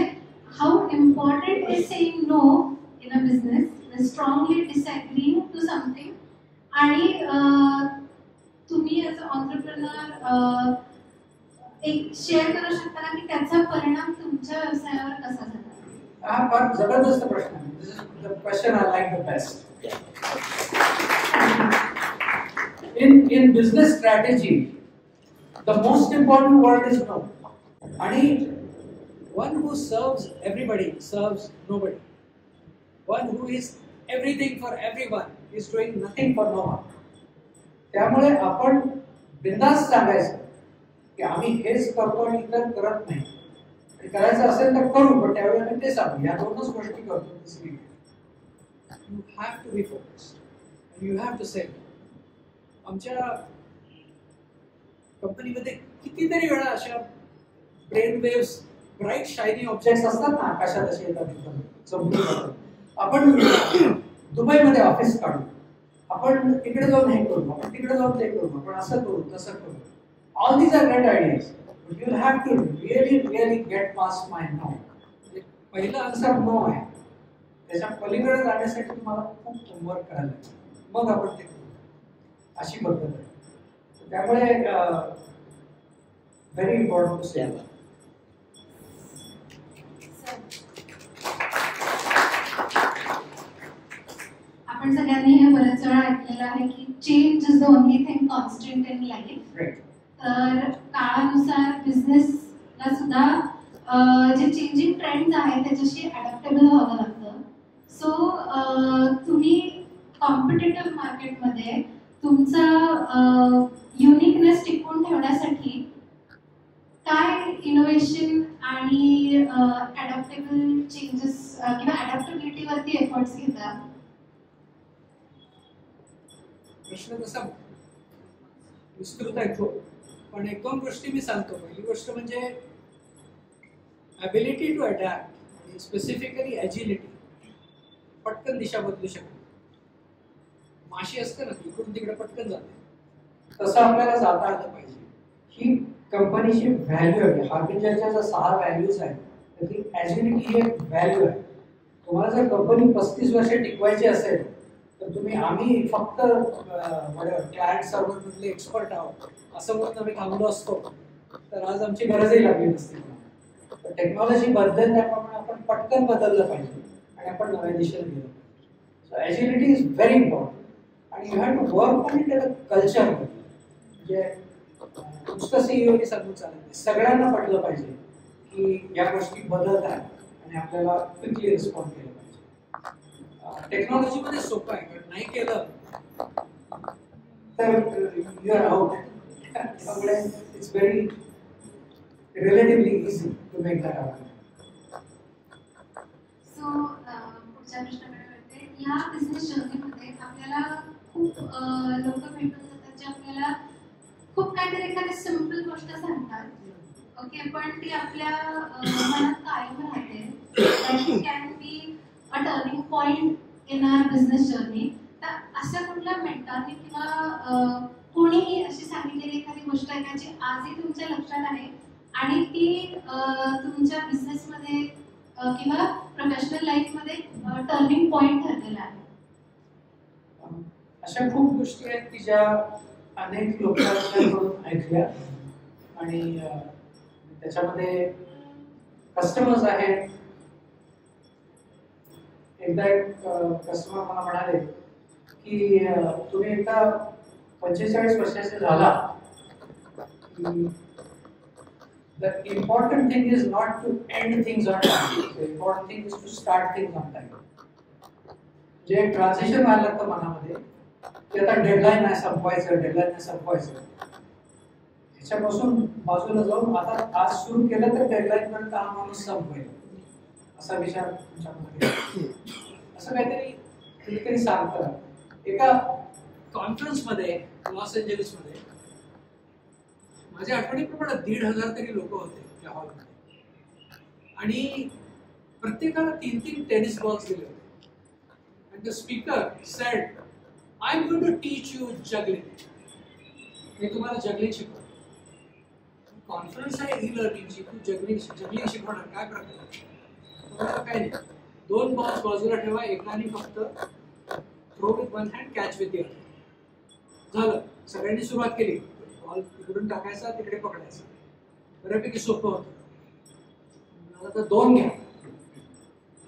how important is saying no in a business, strongly disagreeing to something. आणि तुम्ही ॲज अ ऑन्टरप्रेनर एक शेअर करू शकता ना की त्याचा परिणाम तुमच्या व्यवसायावर कसा झाला? हा फार जबरदस्त प्रश्न आहे. This is the question I like the best. in business strategy the most important word is no. आणि one who serves everybody serves nobody. One who is everything for everyone is doing nothing for no one. त्यामुळे आपण बिनधास्त सांगायचं की आम्ही हेच करतो आणि इतर करत नाही. आणि करायचं असेल तर करू, पण त्यावेळी आम्ही ते सांगू. या 2च गोष्टी करतो. You have to be focused and you have to sell. आमच्या कंपनीमध्ये कितीतरी वेळा अशा brain waves, bright shiny objects असतात ना, आकाशात असे येतात एकदम चमकून जातात. आपण दुबईमध्ये ऑफिस काढू, आपण तिकडे जाऊन हे करू, आपण तिकडे जाऊन ते करू, आपण असं करू तसं करू. All these are great ideas, but you have to really get past my no. पहिलं आन्सर नो आहे, त्याच्या पलीकडे जाण्यासाठी तुम्हाला खूप होमवर्क करायला लागेल, मग आपण ते करू. अशी पद्धत आहे. त्यामुळे व्हेरी इम्पॉर्टंट टू से. आपण सगळ्यांनी हे बरेच वेळा ऐकलेलं आहे की change is the only thing constant in life. तर काळानुसार बिझनेसला सुद्धा जे चेंजिंग ट्रेंड्स आहेत त्याच्याशी अडॅप्टेबल व्हावं लागतं. सो तुम्ही कॉम्पिटिटिव्ह मार्केटमध्ये तुमचा युनिकनेस टिकवून ठेवण्यासाठी काय इनोव्हेशन आणि अडॅप्टेबल चेंजेस किंवा अडॅप्टेबिलिटीवरती एफर्ट्स घेता? प्रश्न तसा विस्तृत आहे तो, पण एक दोन गोष्टी मी सांगतो. पहिली गोष्ट म्हणजे ॲबिलिटी टू अडॅप्ट आणि स्पेसिफिकली ॲजिलिटी. पटकन दिशा बदलू शकतो. माशी असते ना, इकडून तिकडे पटकन जाते, तसं आपल्याला जाता आलं पाहिजे. ही कंपनीची व्हॅल्यू आहे. हार्बिंजरच्या ज्या 6 व्हॅल्यूज आहेत त्यातली ॲजिलिटी ही एक व्हॅल्यू आहे. तुम्हाला जर कंपनी 35 वर्ष टिकवायची असेल तर तुम्ही आम्ही फक्त क्लायंट सर्व्हरमधले एक्सपर्ट आहोत असं म्हणून आम्ही थांबलो असतो तर आज आमची गरजही लागली नसती. तर टेक्नॉलॉजी बदलेल त्याप्रमाणे आपण पटकन बदललं पाहिजे आणि आपण नव्या दिशेला गेलो पाहिजे. So agility is very important आणि you have to work on it as a culture. म्हणजे नुसतं सीईओनी सांगून चालत नाही, सगळ्यांना पटलं पाहिजे की या गोष्टी बदलत आहेत आणि आपल्याला क्विकली रिस्पॉन्ड केलं पाहिजे. टेक्नॉलॉजीमध्ये सोपं आहे, कारण नाही केलं तर यू आर आउट. त्यामुळे it's very relatively easy to make that out. So पुढच्या प्रश्नाकडे वळते. या बिझनेस जर्नीमध्ये आपल्याला खूप लोक भेटून जातात जे आपल्याला खूप काहीतरी एखादी सिम्पल गोष्ट सांगतात, ओके, पण ती आपल्या मनात कायम राहते. That can be a turning point in our business journey. तर अशा कुठल्या मेंटॉरने किंवा कोणीही अशी सांगितलेली एखादी गोष्ट आहे का जी आजही तुमच्या लक्षात आहे आणि ती तुमच्या बिझनेसमध्ये किंवा प्रोफेशनल लाईफमध्ये टर्निंग पॉइंट ठरलेला आहे? अशा खूप गोष्टी आहेत की ज्या अनेक लोकांकडून ऐकल्या आणि त्याच्यामध्ये कस्टमर्स आहेत. एकदा एक कस्टमर मला म्हणाले की तुम्ही एकदा 45 वर्षाचे झाला की the important thing is not to end things on time. The important thing is to start things on time. जे ट्रान्झिशन व्हायला लागतं मनामध्ये की आता डेडलाईन नाही संपवायचं, डेडलाईन नाही संपवायचं, ह्याच्यापासून बाजूला जाऊन आता आज सुरू केलं तर डेडलाईन पर्यंत हा माणूस संपवेल असा विचार तुमच्यामध्ये. असं काहीतरी कधीतरी सांगतं. एका कॉन्फरन्समध्ये लॉस एंजलिसमध्ये माझ्या आठवणीप्रमाणे 1,500 तरी लोक होते त्या हॉलमध्ये आणि प्रत्येकाला 3-3 टेनिस बॉल्स दिले होते. आणि the speaker said, I am going to teach you juggling. मी तुम्हाला जगलिंग शिकवतो. कॉन्फरन्स आहे ई लर्निंगची, तू जगलिंग शिकवणार काय प्रकार? तुम्हाला काय नाही, 2 बॉल्स बाजूला ठेवा, एकाने फक्त throw with one hand, catch with the other. झालं. सगळ्यांनी सुरुवात केली. बॉल तिकडून टाकायचा, तिकडे पकडायचा. बऱ्यापैकी सोपं होतं. मला तर 2 घ्या,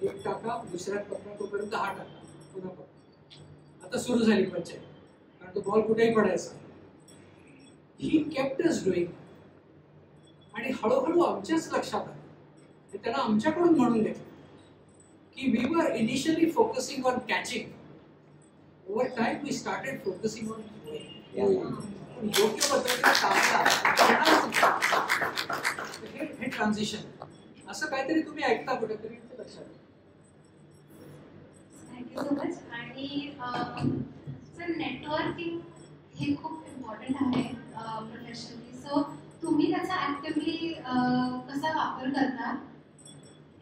एक टाका, दुसऱ्यात पकडा, तोपर्यंत हा टाका, पुन्हा पकडा. आता सुरू झाली पंचायत, कारण तो बॉल कुठेही पडायचा. He kept us doing. आणि हळूहळू आमच्याच लक्षात आलं, त्यांना आमच्याकडून म्हणून घेतलं की we were initially focusing on catching. Over time we started focusing on योग्य पद्धतीने हे ट्रान्झिशन असं काहीतरी तुम्ही ऐकता कुठेतरी लक्षात. Thank you so much. आणि सर नेटवर्किंग हे खूप इम्पॉर्टंट आहे प्रोफेशनली. सो तुम्ही त्याचा ॲक्टिव्हली कसा वापर करता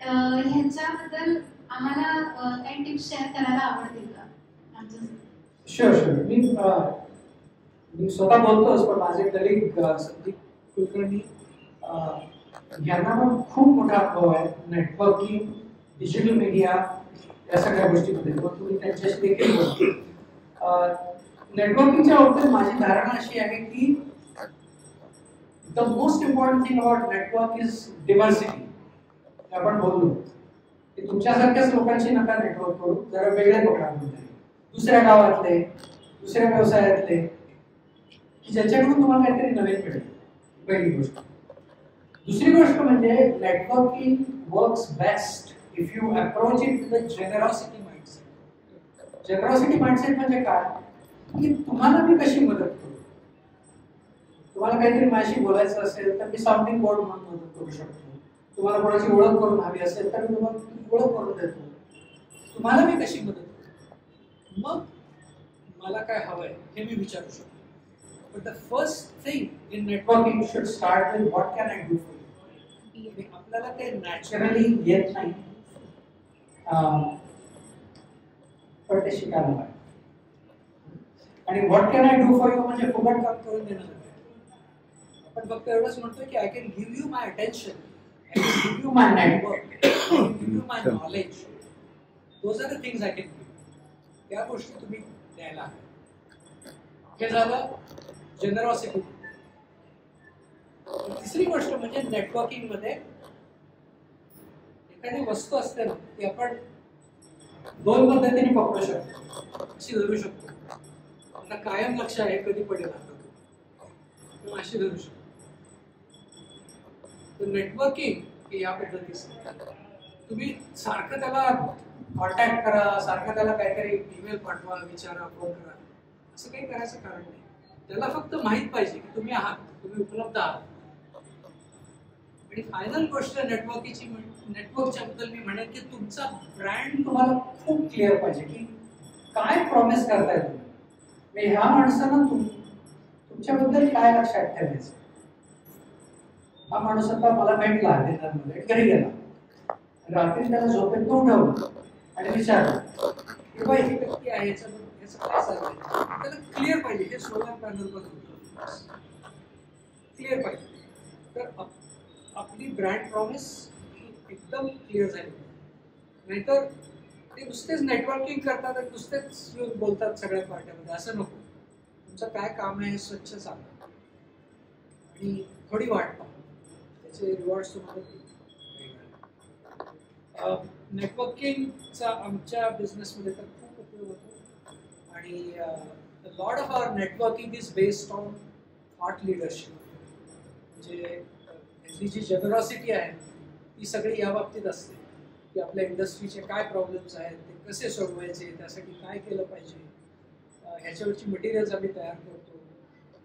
ह्याच्याबद्दल आम्हाला काही टिप्स शेअर करायला आवडतील का आमच्या? शुअर. मी स्वतः बोलतोच, पण माझे कलिग संदीप कुलकर्णी यांना पण खूप मोठा अनुभव आहे नेटवर्किंग, डिजिटल मीडिया या सगळ्या गोष्टींमध्ये. मग तुम्ही त्यांच्याशी देखील बोलता. नेटवर्किंगच्या बाबतीत माझी धारणा अशी आहे की the most important thing about network is diversity. आपण बोललो की तुमच्यासारख्याच लोकांशी नका नेटवर्क करू, जरा वेगळ्या लोकांमध्ये, दुसऱ्या गावातले, दुसऱ्या व्यवसायातले, की ज्याच्याकडून तुम्हाला काहीतरी नवीन मिळेल. पहिली गोष्ट. दुसरी गोष्ट म्हणजे networking works best if you approach it with generosity mindset. Generosity mindset म्हणजे काय की तुम्हाला मी कशी मदत करू. तुम्हाला काहीतरी माझ्याशी बोलायचं असेल तर मी साऊंडिंग बोर्ड म्हणून मदत करू शकतो. तुम्हाला कोणाची ओळख करून हवी असेल तर मी तुम्हाला ओळख करून देतो. तुम्हाला मी कशी मदत करू, मग मला काय हवंय हे मी विचारू शकतो. But the first thing in networking should start with what can I do for you. आपल्याला ते नॅचरली येत नाही, पण ते शिकायला पाहिजे. आणि what can I do for you म्हणजे फुकट काम करून देणं नाही. आपण फक्त एवढंच म्हणतोय की I can give you my attention, I can give you my network, I can give you my knowledge. Those are the things I can give. त्या गोष्टी तुम्ही द्यायला हव्या. हे झालं जनरॉसिटी. तिसरी गोष्ट म्हणजे नेटवर्किंग मध्ये एखादी वस्तू असते ना ती आपण दोन पद्धतीने पकडू शकतो, अशी धरू शकतो. आता कायम लक्ष आहे कधी पडेल आता अशी धरू शकतो. तर नेटवर्किंग या पद्धतीचं तुम्ही सारखं त्याला कॉन्टॅक्ट करा, सारखं त्याला काहीतरी ईमेल पाठवा, विचारा, फोन करा, असं काही करायचं कारण नाही. त्याला फक्त माहित पाहिजे की तुम्ही आहात, तुम्ही उपलब्ध आहात. आणि फायनल गोष्ट नेटवर्कच्या बद्दल मी म्हणेन की तुमचा ब्रँड तुम्हाला खूप क्लिअर पाहिजे की काय प्रॉमिस करताय तुम्ही. ह्या माणसानं तुमच्याबद्दल काय लक्षात ठेवायचं. हा माणूस आता मला भेटला डिनरमध्ये, घरी गेला, रात्री त्याला झोपेत उठवलं आणि विचारलं की बाई ही व्यक्ती आहे याचं काय चाललंय. त्याला क्लिअर पाहिजे हे सोलर पॅनल बद्दल क्लिअर पाहिजे. तर आपली ब्रँड प्रॉमिस एकदम क्लिअर झाली. नाहीतर ते नुसतेच नेटवर्किंग करतात आणि नुसतेच येऊन बोलतात सगळ्या पार्ट्यामध्ये, असं नको. तुमचं काय काम आहे हे स्वच्छ सांगा आणि थोडी वाट पाहा, त्याचे रिवॉर्ड्स तुम्हाला नेटवर्किंगचा आमच्या बिझनेसमध्ये तर खूप उपयोग होतो. आणि lot of our networking is based on thought leadership. म्हणजे यातली जी जनरॉसिटी आहे ती सगळी या बाबतीत असते की आपल्या इंडस्ट्रीचे काय प्रॉब्लेम्स आहेत, ते कसे सोडवायचे, त्यासाठी काय केलं पाहिजे. ह्याच्यावरची मटेरियल्स आम्ही तयार करतो,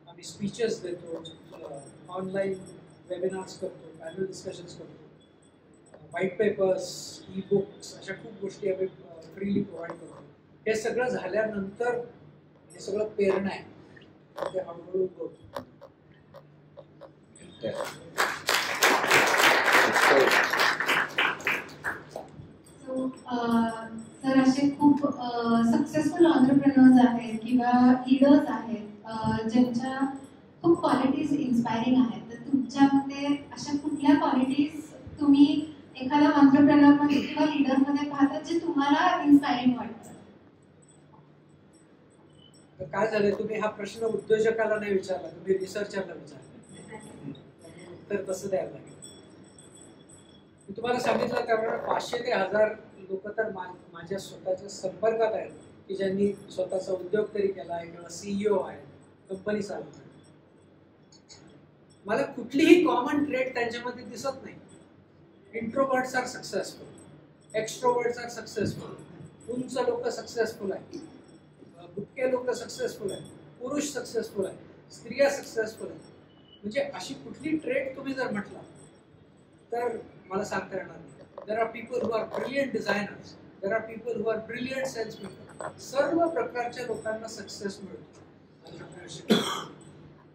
आम्ही स्पीचेस देतो, ऑनलाईन वेबिनार्स करतो, पॅनल डिस्कशन्स करतो, व्हाईट पेपर्स, ई बुक्स, अशा खूप गोष्टी आम्ही फ्रीली प्रोव्हाइड करतो. हे सगळं झाल्यानंतर हे सगळं पेरणं आहे, ते हळूहळू होतं. सर असे खूप सक्सेसफुल ऑन्टरप्रेनर्स आहेत किंवा लीडर्स आहेत ज्यांच्या खूप क्वालिटीज इन्स्पायरिंग आहेत. तर तुमच्या मते अशा कुठल्या क्वालिटीज तुम्ही एखाद्या ऑन्टरप्रेनरमध्ये किंवा लीडरमध्ये पाहतात जे तुम्हाला इन्स्पायरिंग वाटतं? काय झालंय, तुम्ही हा प्रश्न उद्योजकाला नाही विचारला, तुम्ही रिसर्चरला विचारला, तर तसं द्यायला लागेल. मी तुम्हाला सांगितलं त्याप्रमाणे 500 ते 1000 लोक तर माझ्या स्वतःच्या संपर्कात आहेत की ज्यांनी स्वतःचा उद्योग तरी केला आहे किंवा CEO आहे, कंपनी चालवतात. मला कुठलीही कॉमन ट्रेड त्यांच्यामध्ये दिसत नाही. Introverts are successful, extroverts are successful, उंच लोक सक्सेसफुल आहेत, बुटके लोक सक्सेसफुल आहेत, पुरुष सक्सेसफुल आहेत, स्त्रिया सक्सेसफुल आहेत. म्हणजे अशी कुठली ट्रेड तुम्ही जर म्हटला तर मला सांगता येणार नाही. There are people who are brilliant designers, there are people who are brilliant sales people. सर्व प्रकारच्या लोकांना सक्सेस मिळतो एंटरप्रेन्योरशिप.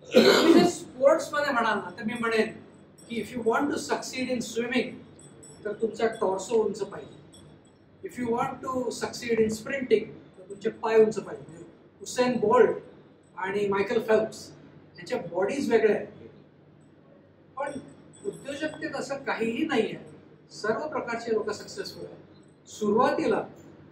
तुम्ही जर स्पोर्ट्समध्ये म्हणाल ना तर मी म्हणेन की if you want to succeed in swimming तर तुमचा टॉर्सो उंच पाहिजे. If you want to succeed in sprinting तर तुमचे पाय उंच पाहिजे. हुसेन बोल्ट आणि मायकल फेल्प्स यांच्या बॉडीज वेगळ्या आहेत. पण उद्योजकतेत असं काहीही नाही आहे. सर्व प्रकारचे लोक सक्सेसफुल आहेत. सुरुवातीला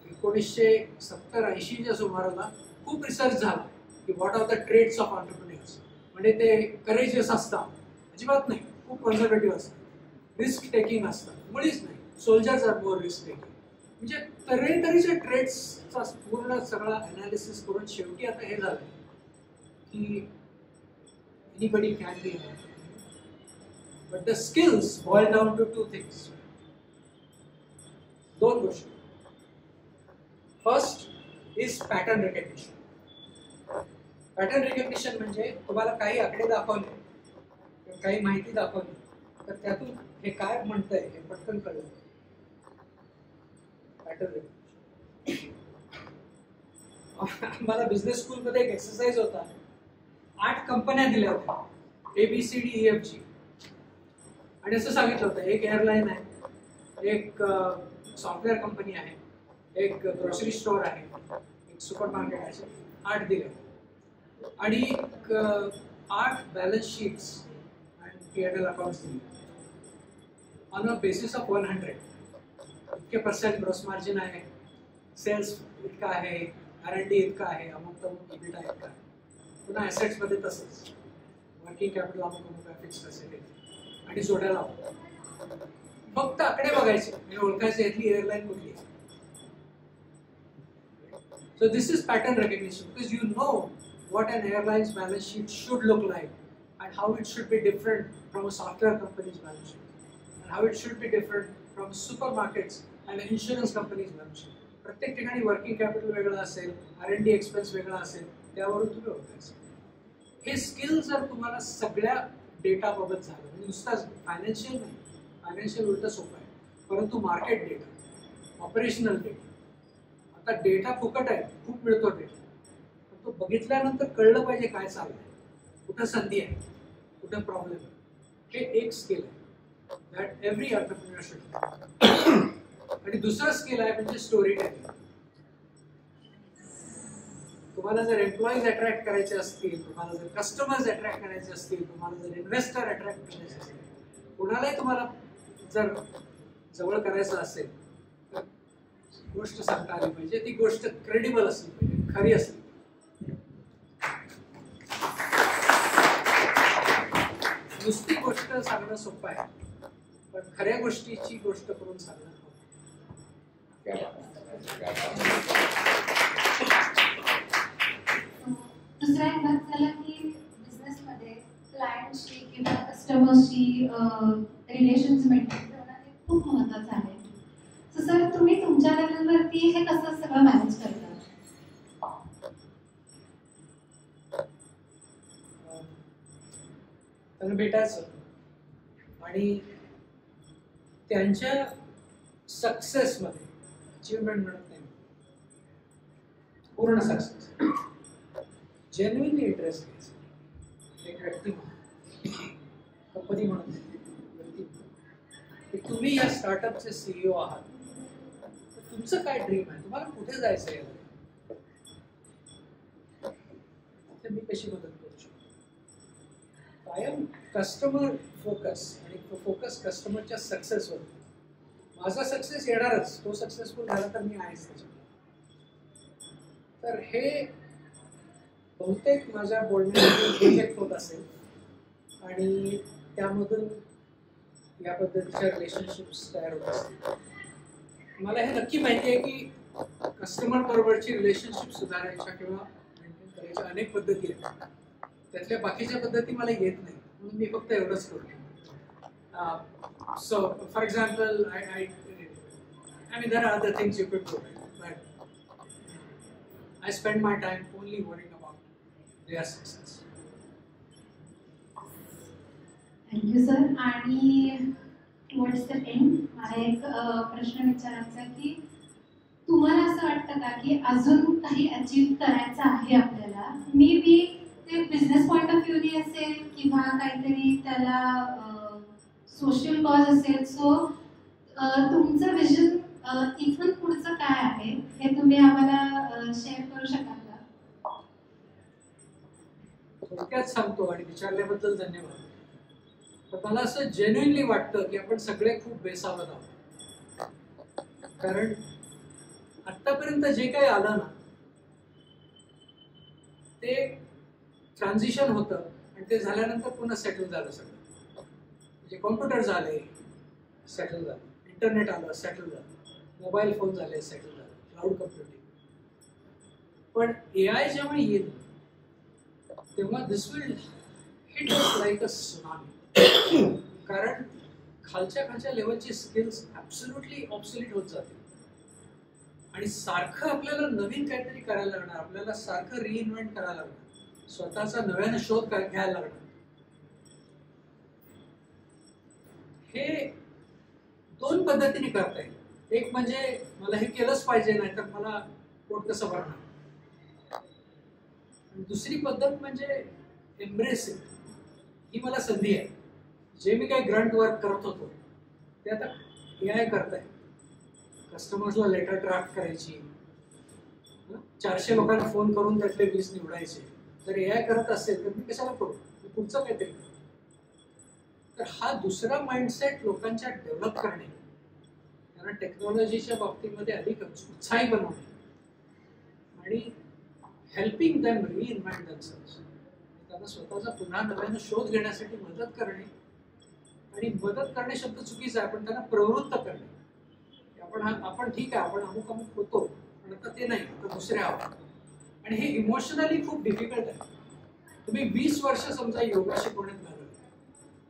1970-80च्या सुमाराला खूप रिसर्च झाला की what are the traits of entrepreneurs. म्हणजे ते करेजियस असतात, अजिबात नाही, खूप कन्झर्वेटिव्ह असतात, रिस्क टेकिंग असतात, मुळीच नाही. Soldiers are more risk taking. म्हणजे तऱ्हेतऱ्हेच्या ट्रेड्सचा पूर्ण सगळा अनालिसिस करून शेवटी आता हे झालं की anybody can be an. But the skills boil down to 2 things. 2 गोष्टी. First is pattern recognition. Pattern recognition म्हणजे तुम्हाला काही आकडे दाखवले, काही माहिती दाखवली, तर त्यातून हे काय म्हणतंय हे पटकन कळलं. Pattern recognition. आम्हाला बिझनेस स्कूलमध्ये एक एक्सरसाइज होता. 8 कंपन्या दिल्या होत्या, ABCDEFG, आणि असं सांगितलं होतं एक एअरलाईन आहे, एक सॉफ्टवेअर कंपनी आहे, एक ग्रोसरी स्टोअर आहे, एक सुपर मार्केट आहे. 8 दिले आणि 8 बॅलन्स शीट्स आणि P&L अकाउंट्स दिले ऑन अ बेसिस ऑफ 100. इतके % ग्रॉस मार्जिन आहे, सेल्स इतका आहे, R&D इतका आहे, अमुक तमुक EBITDA इतका आहे. पुन्हा ॲसेट्समध्ये तसंच वर्किंग कॅपिटल अमुक अमुक आहे, फिक्स्ड असेट आणि जोडायला हवं. फक्त आकडे बघायचे आणि ओळखायचे यातली एअरलाईन कुठली आहे. So this is pattern recognition because you know what an airline's balance sheet should look like and how it should be different from a software company's balance sheet and how it should be different from supermarkets and an insurance company's balance sheet. प्रत्येक ठिकाणी working capital वेगळं असेल, R&D expense वेगळा असेल, त्यावरून तुम्ही ओळखायचं. हे स्किल जर तुम्हाला सगळ्या डेटाबाबत झालं, म्हणजे नुसताच फायनान्शियल नाही, फायनान्शियल उलट सोपं आहे, परंतु मार्केट डेटा, ऑपरेशनल डेटा. आता डेटा फुकट आहे, खूप मिळतो डेटा, पण तो बघितल्यानंतर कळलं पाहिजे काय चाललंय, कुठं संधी आहे, कुठं प्रॉब्लेम आहे. हे एक स्किल आहे दॅट एव्हरी एंटरप्रेन्योर शुड. आणि दुसरं स्किल आहे म्हणजे स्टोरी टेलिंग. तुम्हाला जर एम्प्लॉईज अट्रॅक्ट करायचे असतील, तुम्हाला जर कस्टमर्स अट्रॅक्ट करायचे असतील, तुम्हाला जर इन्व्हेस्टर अट्रॅक्ट करायचे असतील, कोणालाही तुम्हाला जर जवळ करायचं असेल तर गोष्ट सांगता आली पाहिजे, ती गोष्ट क्रेडिबल असली पाहिजे, खरी असली. नुसती गोष्ट सांगणं सोपं आहे, पण खऱ्या गोष्टीची गोष्ट करून सांगणं. दुसरा एक भाग झाला की बिझनेसमध्ये क्लायंटशी किंवा कस्टमरशी रिलेशन्स मेंटेन करणं हे खूप महत्त्वाचं आहे. सो सर, तुम्ही तुमच्या लेवलवरती हे कसं सगळं मॅनेज करता? त्यांना भेटायचं आणि त्यांच्या सक्सेसमध्ये, अचिव्हमेंट म्हणत नाही, पूर्ण सक्सेस, जेन्युइनली इंटरेस्ट घ्यायचं. एक व्यक्ती म्हणून, कंपनी म्हणून, व्यक्ती की तुम्ही या स्टार्टअपचे CEO आहात, तर तुमचं काय ड्रीम आहे, तुम्हाला कुठे जायचं आहे, तर मी कशी मदत करू शकतो. कायम कस्टमर फोकस आणि फोकस कस्टमरच्या सक्सेसवर. माझा सक्सेस येणारच, तो सक्सेसफुल झाला तर मी आहेच त्याच्यात. तर हे बहुतेक माझ्या बोलण्यामध्ये प्रोजेक्ट होत असेल आणि त्यामधून या पद्धतीच्या रिलेशनशिप्स तयार होत असतील. मला हे नक्की माहिती आहे की कस्टमर बरोबरची रिलेशनशिप सुधारायच्या किंवा मेंटेन करायच्या अनेक पद्धती आहेत. त्यातल्या बाकीच्या पद्धती मला येत नाही, म्हणून मी फक्त एवढंच करतो. So, for example, I mean, there are other things you could do, but I spend my time only worrying about their success. Thank you, sir. आणि towards the end, मला एक प्रश्न विचारायचा की तुम्हाला असं वाटतं का की अजून काही अचीव करायचं आहे आपल्याला? मे बी ते बिझनेस पॉईंट ऑफ व्ह्यूनी असेल किंवा काहीतरी त्याला सोशल कॉज असेल. सो तुमचं विजन इथून पुढचं काय आहे हे तुम्ही आम्हाला शेअर करू शकाल का? थोडक्यात सांगतो आणि विचारल्याबद्दल धन्यवाद. तर मला असं जेन्युइनली वाटतं की आपण सगळे खूप बेसावध आहोत. कारण आतापर्यंत जे काही आलं ना ते ट्रान्झिशन होतं आणि ते झाल्यानंतर पुन्हा सेटल झालं सगळं. म्हणजे कॉम्प्युटर झाले सेटल झालं, इंटरनेट आलं सेटल झालं, मोबाईल फोन झाले सेटल झालं, क्लाउड कम्प्युटिंग. पण AI जेव्हा येईल तेव्हा this will hit us like a tsunami. कारण खालच्या लेवलची स्किल्स ॲब्सोल्युटली ऑब्सोलीट होत जातील आणि सारखं आपल्याला नवीन काहीतरी करायला लागणार, आपल्याला सारखं रिइन्व्हेंट करायला लागणार, स्वतःचा नव्यानं शोध घ्यायला लागणार. हे दोन पद्धतीने करता येईल. एक म्हणजे मला हे केलंच पाहिजे नाहीतर मला पोट कसं भरणार. दुसरी पद्धत म्हणजे एम्ब्रेस इट. ही मला संधी आहे. जे मी काही ग्रंट वर्क करत होतो ते आता AI करताय. कस्टमर्सला लेटर ड्राफ्ट करायची, 400 लोकांना फोन करून त्यातले 20 निवडायचे. जर AI करत असेल तर मी कशाला करू, मी पुढचं काहीतरी करू. तर हा दुसरा माइंडसेट लोकांच्या डेव्हलप करणे, त्यांना टेक्नॉलॉजीच्या बाबतीमध्ये अधिक उत्साही बनवणे आणि हेल्पिंग देम रिइन्व्हेंट देमसेल्व्हज, त्यांना स्वतःचा पुन्हा नव्यानं शोध घेण्यासाठी मदत करणे. आणि मदत करणे शब्द चुकीचा आहे, पण त्यांना प्रवृत्त करणे. आपण ठीक आहे, आपण अमुक होतो पण आता ते नाही, आता दुसरे आहोत. आणि हे इमोशनली खूप डिफिकल्ट आहे. तुम्ही 20 वर्ष समजा योगा शिकवण्यात घालवलं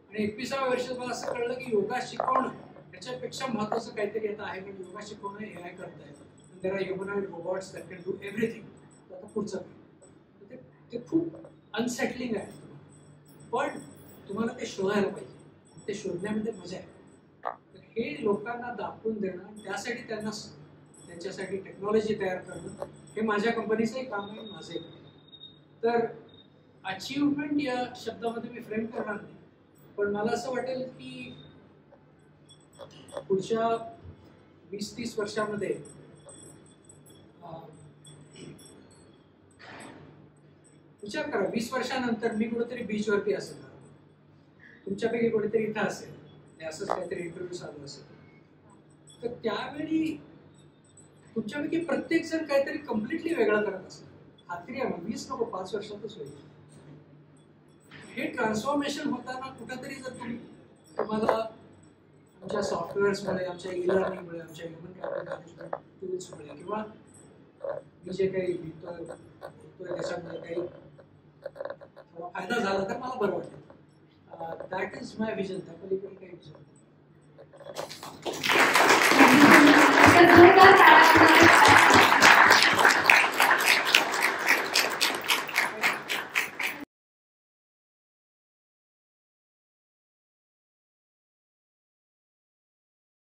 आणि 21व्या वर्षी मला असं कळलं की योगा शिकवणं याच्यापेक्षा महत्त्वाचं काहीतरी आता आहे, पण योगा शिकवणं AI करताय. There are humanoid robots that can do everything. आता पुढचं ते खूप अनसेटलिंग आहे. पण तुम्हाला ते शोधायला पाहिजे, ते शोधण्यामध्ये मजा आहे. हे लोकांना दाखवून देणं, त्यासाठी त्यांच्यासाठी टेक्नॉलॉजी तयार करणं हे माझ्या कंपनीचंही काम आहे, माझंही. तर अचीवमेंट या शब्दामध्ये मी फ्रेम करणार नाही, पण मला असं वाटेल की पुढच्या 20-30 वर्षामध्ये विचार करा, 20 वर्षानंतर मी कुठेतरी बीचवरती असेल, तुमच्यापैकी कोणीतरी इथं असेल, असंच काहीतरी इंटरव्ह्यू चालू असेल, तर त्यावेळी तुमच्यापैकी प्रत्येक जण काहीतरी कम्प्लिटली वेगळं करत असेल. खात्री आहे, 20 नको 5 वर्षातच होईल. हे ट्रान्सफॉर्मेशन होताना कुठेतरी जर तुम्हाला आमच्या सॉफ्टवेअर्समुळे, आमच्या ई-लर्निंगमुळे, आमच्या ह्युमन कॅपिटल मॅनेजमेंट टूल्समुळे किंवा मी जे काही लिहितोय त्याच्यामुळे काही थोडा फायदा झाला तर मला बरं वाटेल. That is my vision. त्या पलीकडे काही विजन